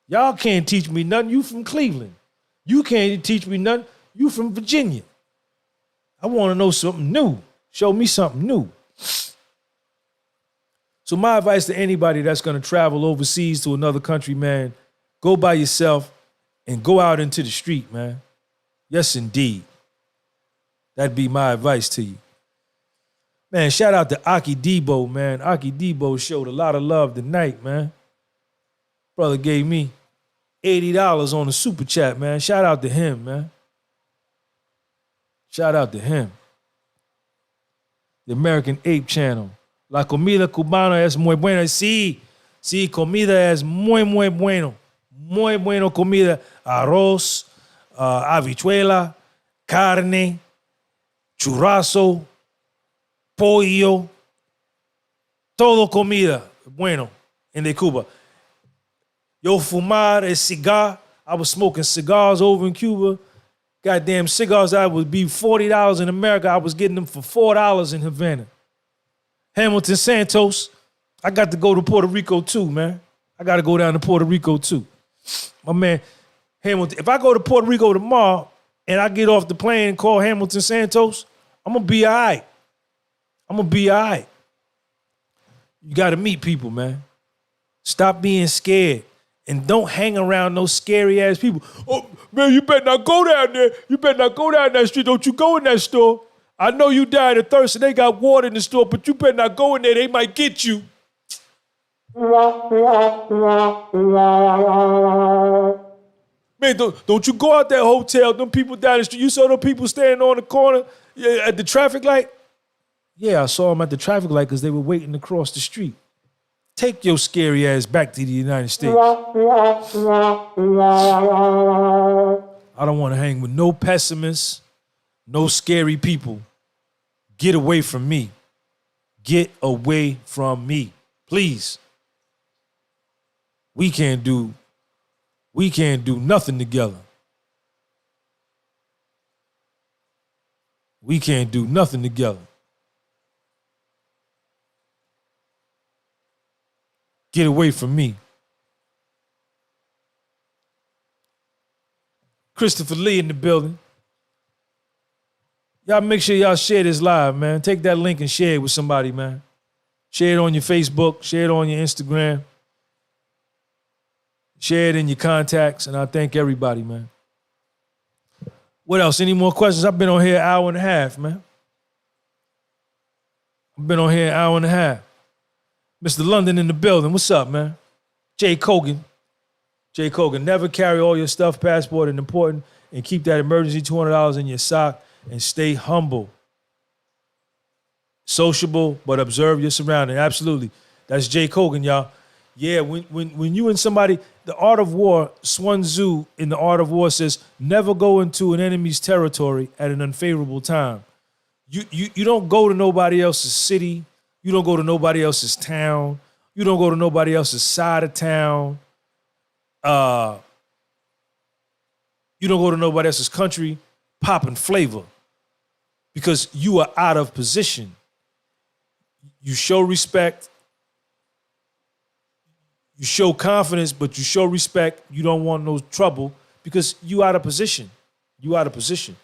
Speaker 1: Y'all can't teach me nothing. You from Cleveland. You can't teach me nothing. You from Virginia. I want to know something new. Show me something new. So my advice to anybody that's going to travel overseas to another country, man, go by yourself and go out into the street, man. Yes, indeed. That'd be my advice to you. Man, shout out to Aki Debo, man. Aki Debo showed a lot of love tonight, man. Brother gave me $80 on the super chat, man. Shout out to him, man. Shout out to him. The American Ape Channel. La comida cubana es muy buena. Sí, comida es muy bueno. Muy bueno comida. Arroz, habichuela, carne, churrasco, pollo, todo comida. Bueno, in the Cuba. Yo fumar es cigar. I was smoking cigars over in Cuba. Goddamn cigars that would be $40 in America. I was getting them for $4 in Havana. Hamilton Santos, I got to go to Puerto Rico too, man. I got to go down to Puerto Rico too. My man, Hamilton, if I go to Puerto Rico tomorrow and I get off the plane and call Hamilton Santos, I'm going to be all right. I'm going to be all right. You got to meet people, man. Stop being scared and don't hang around those scary ass people. Oh, man, you better not go down there. You better not go down that street. Don't you go in that store. I know you died of thirst and they got water in the store, but you better not go in there. They might get you. Man, don't you go out that hotel. Them people down the street. You saw them people standing on the corner at the traffic light? Yeah, I saw them at the traffic light because they were waiting to cross the street. Take your scary ass back to the United States. I don't want to hang with no pessimists, no scary people. Get away from me. Get away from me, please. We can't do nothing together. We can't do nothing together. Get away from me. Christopher Lee in the building. Y'all make sure y'all share this live, man. Take that link and share it with somebody, man. Share it on your Facebook. Share it on your Instagram. Share it in your contacts, and I thank everybody, man. What else? Any more questions? I've been on here an hour and a half, man. I've been on here an hour and a half. Mr. London in the building. What's up, man? Jay Cogan. Jay Cogan, never carry all your stuff, passport, and important, and keep that emergency $200 in your sock, and stay humble. Sociable, but observe your surroundings. Absolutely. That's Jay Cogan, y'all. Yeah, when you and somebody, the art of war, Sun Tzu in the art of war says, never go into an enemy's territory at an unfavorable time. You don't go to nobody else's city. You don't go to nobody else's town. You don't go to nobody else's side of town. You don't go to nobody else's country popping flavor because you are out of position. You show respect. You show confidence, but you show respect. You don't want no trouble because you out of position. You out of position.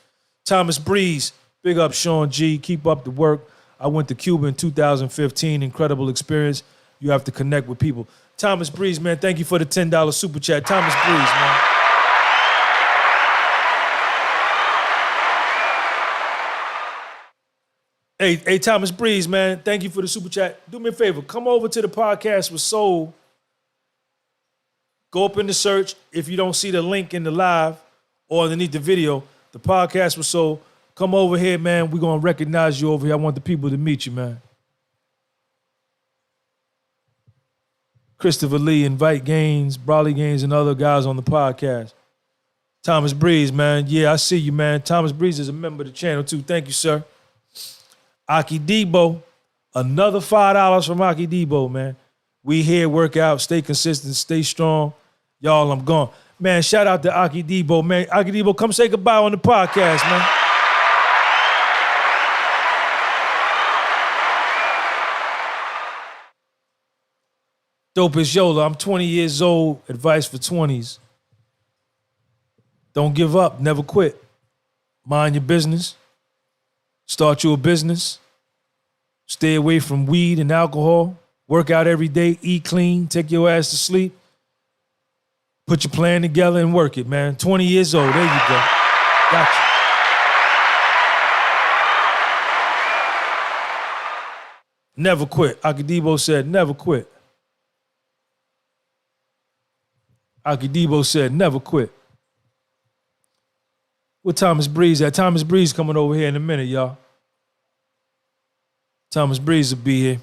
Speaker 1: Thomas Breeze, big up Sean G. Keep up the work. I went to Cuba in 2015. Incredible experience. You have to connect with people. Thomas Breeze, man, thank you for the $10 super chat. Thomas Breeze, man. Hey, Thomas Breeze, man, thank you for the super chat. Do me a favor. Come over to the Podcast with Soul. Go up in the search. If you don't see the link in the live or underneath the video, the Podcast with Soul, come over here, man. We're going to recognize you over here. I want the people to meet you, man. Christopher Lee, invite Gaines, Brawley Gaines, and other guys on the podcast. Thomas Breeze, man. Yeah, I see you, man. Thomas Breeze is a member of the channel, too. Thank you, sir. Aki Debo, another $5 from Aki Debo, man. We here, work out, stay consistent, stay strong. Y'all, I'm gone. Man, shout out to Aki Debo, man. Aki Debo, come say goodbye on the podcast, man. Dopest Yola, I'm 20 years old. Advice for 20s. Don't give up, never quit. Mind your business. Start you a business. Stay away from weed and alcohol. Work out every day, eat clean, take your ass to sleep. Put your plan together and work it, man. 20 years old, there you go. Gotcha. Never quit. Akadebo said, never quit. Akadebo said, never quit. Where Thomas Breeze at? Thomas Breeze coming over here in a minute, y'all. Thomas Breeze will be here.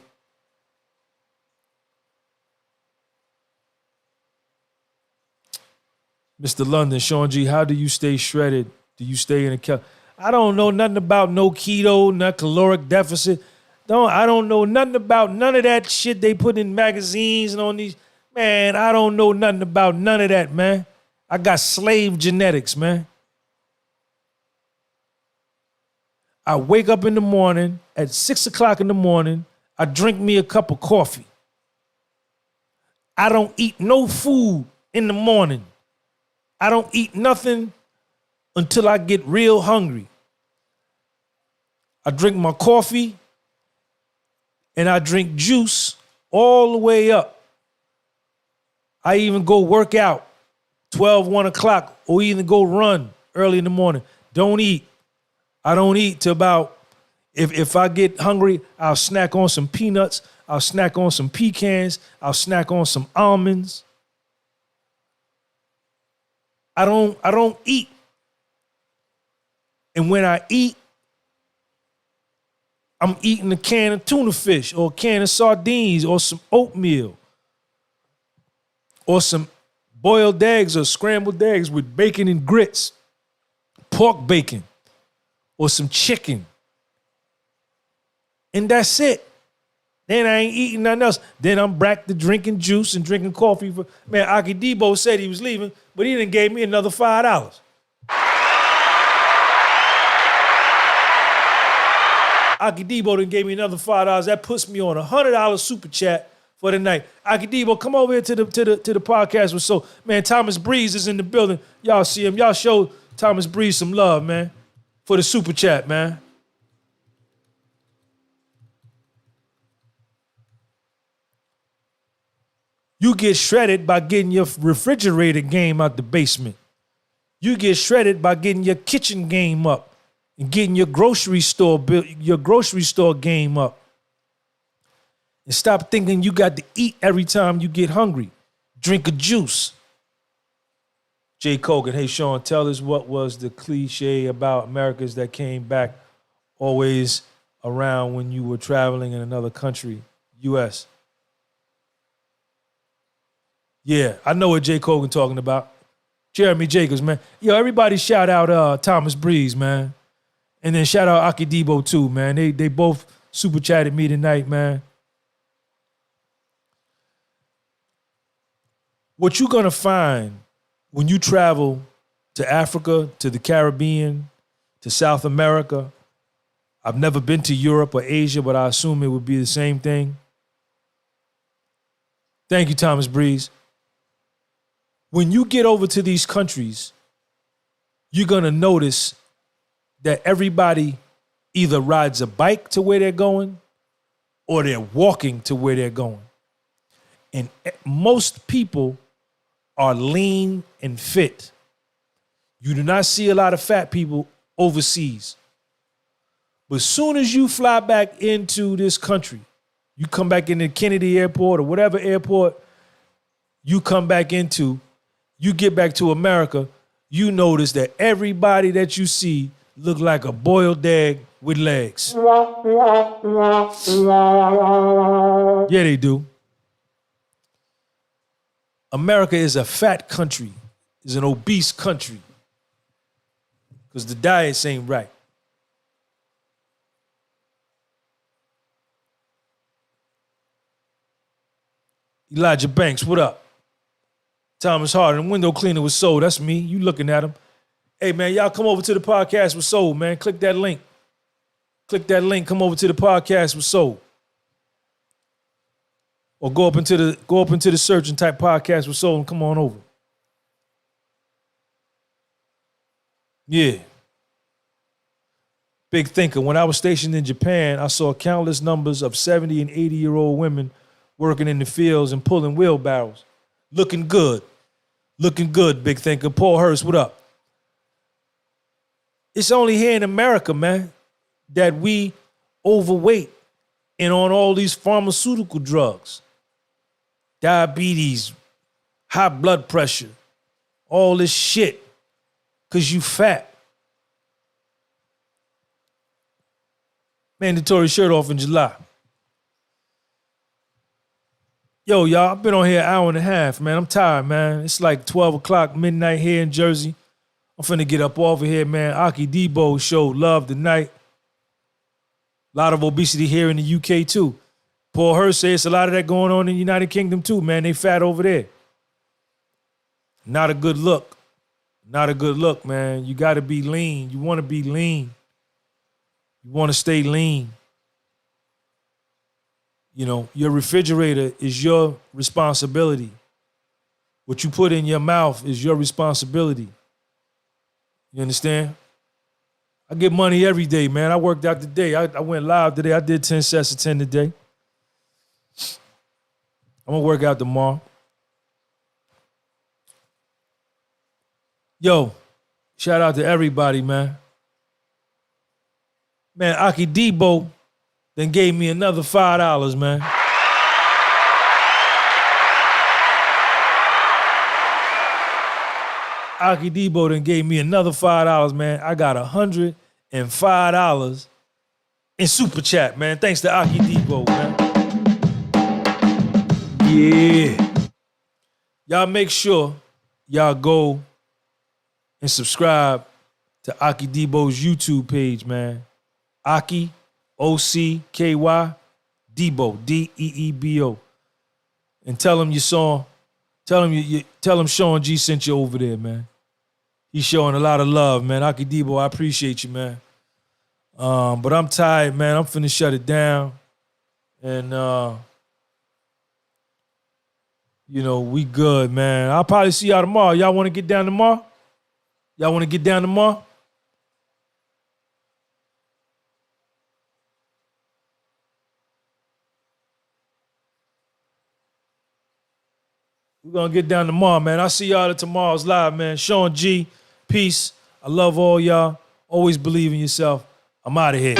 Speaker 1: Mr. London, Sean G, how do you stay shredded? Do you stay in a cal? I don't know nothing about no keto, no caloric deficit. I don't know nothing about none of that shit they put in magazines and on these. Man, I don't know nothing about none of that, man. I got slave genetics, man. I wake up in the morning at 6 o'clock in the morning. I drink me a cup of coffee. I don't eat no food in the morning. I don't eat nothing until I get real hungry. I drink my coffee and I drink juice all the way up. I even go work out 12, 1 o'clock or even go run early in the morning. Don't eat. I don't eat till about, if I get hungry, I'll snack on some peanuts. I'll snack on some pecans. I'll snack on some almonds. I don't eat. And when I eat, I'm eating a can of tuna fish or a can of sardines or some oatmeal or some boiled eggs or scrambled eggs with bacon and grits, pork bacon or some chicken. And that's it. Then I ain't eating nothing else. Then I'm back to drinking juice and drinking coffee. Man, Aki Debo said he was leaving, but he done gave me another $5. Aki Debo done gave me another $5. That puts me on $100 super chat for the night. Aki Debo, come over here to the podcast with Soul. Man, Thomas Breeze is in the building. Y'all see him. Y'all show Thomas Breeze some love, man, for the super chat, man. You get shredded by getting your refrigerator game out the basement. You get shredded by getting your kitchen game up and getting your grocery store game up. And stop thinking you got to eat every time you get hungry. Drink a juice. Jay Kogan, hey Sean, tell us what was the cliche about Americans that came back always around when you were traveling in another country, U.S. Yeah, I know what Jay Kogan talking about. Jeremy Jacobs, man. Yo, everybody shout out Thomas Breeze, man. And then shout out Aki Debo too, man. They both super chatted me tonight, man. What you're gonna find when you travel to Africa, to the Caribbean, to South America, I've never been to Europe or Asia, but I assume it would be the same thing. Thank you, Thomas Breeze. When you get over to these countries, you're going to notice that everybody either rides a bike to where they're going or they're walking to where they're going. And most people are lean and fit. You do not see a lot of fat people overseas. But as soon as you fly back into this country, you come back into Kennedy Airport or whatever airport you come back into, you get back to America, you notice that everybody that you see look like a boiled egg with legs. Yeah, they do. America is a fat country, is an obese country, because the diets ain't right. Elijah Banks, what up? Thomas Harden, window cleaner with Soul. That's me. You looking at him. Hey, man, y'all come over to the podcast with Soul, man. Click that link. Click that link. Come over to the podcast with Soul. Or go up into the search and type podcast with Soul and come on over. Yeah. Big thinker. When I was stationed in Japan, I saw countless numbers of 70 and 80-year-old women working in the fields and pulling wheelbarrows. Looking good. Looking good, big thinker. Paul Hurst, what up? It's only here in America, man, that we overweight and on all these pharmaceutical drugs. Diabetes, high blood pressure, all this shit, because you fat. Mandatory shirt off in July. Yo, y'all, I've been on here an hour and a half, man. I'm tired, man. It's like 12 o'clock midnight here in Jersey. I'm finna get up off of here, man. Aki Debo showed love tonight. A lot of obesity here in the UK, too. Paul Hurst says it's a lot of that going on in the United Kingdom, too, man. They fat over there. Not a good look. Not a good look, man. You got to be lean. You want to be lean. You want to stay lean. You know, your refrigerator is your responsibility. What you put in your mouth is your responsibility. You understand? I get money every day, man. I worked out today. I went live today. I did 10 sets of 10 today. I'm going to work out tomorrow. Yo, shout out to everybody, man. Man, Aki Debo then gave me another $5, man. Aki Debo then gave me another $5, man. I got $105 in Super Chat, man. Thanks to Aki Debo, man. Yeah. Y'all make sure y'all go and subscribe to Aki Debo's YouTube page, man. Aki, O-C-K-Y, Debo, D-E-E-B-O. And tell him you saw him. Tell him Sean G sent you over there, man. He's showing a lot of love, man. Aki Debo, I appreciate you, man. But I'm tired, man. I'm finna shut it down. And, you know, we good, man. I'll probably see y'all tomorrow. Y'all want to get down tomorrow? Y'all want to get down tomorrow? We're going to get down tomorrow, man. I'll see y'all at tomorrow's live, man. Sean G, peace. I love all y'all. Always believe in yourself. I'm out of here.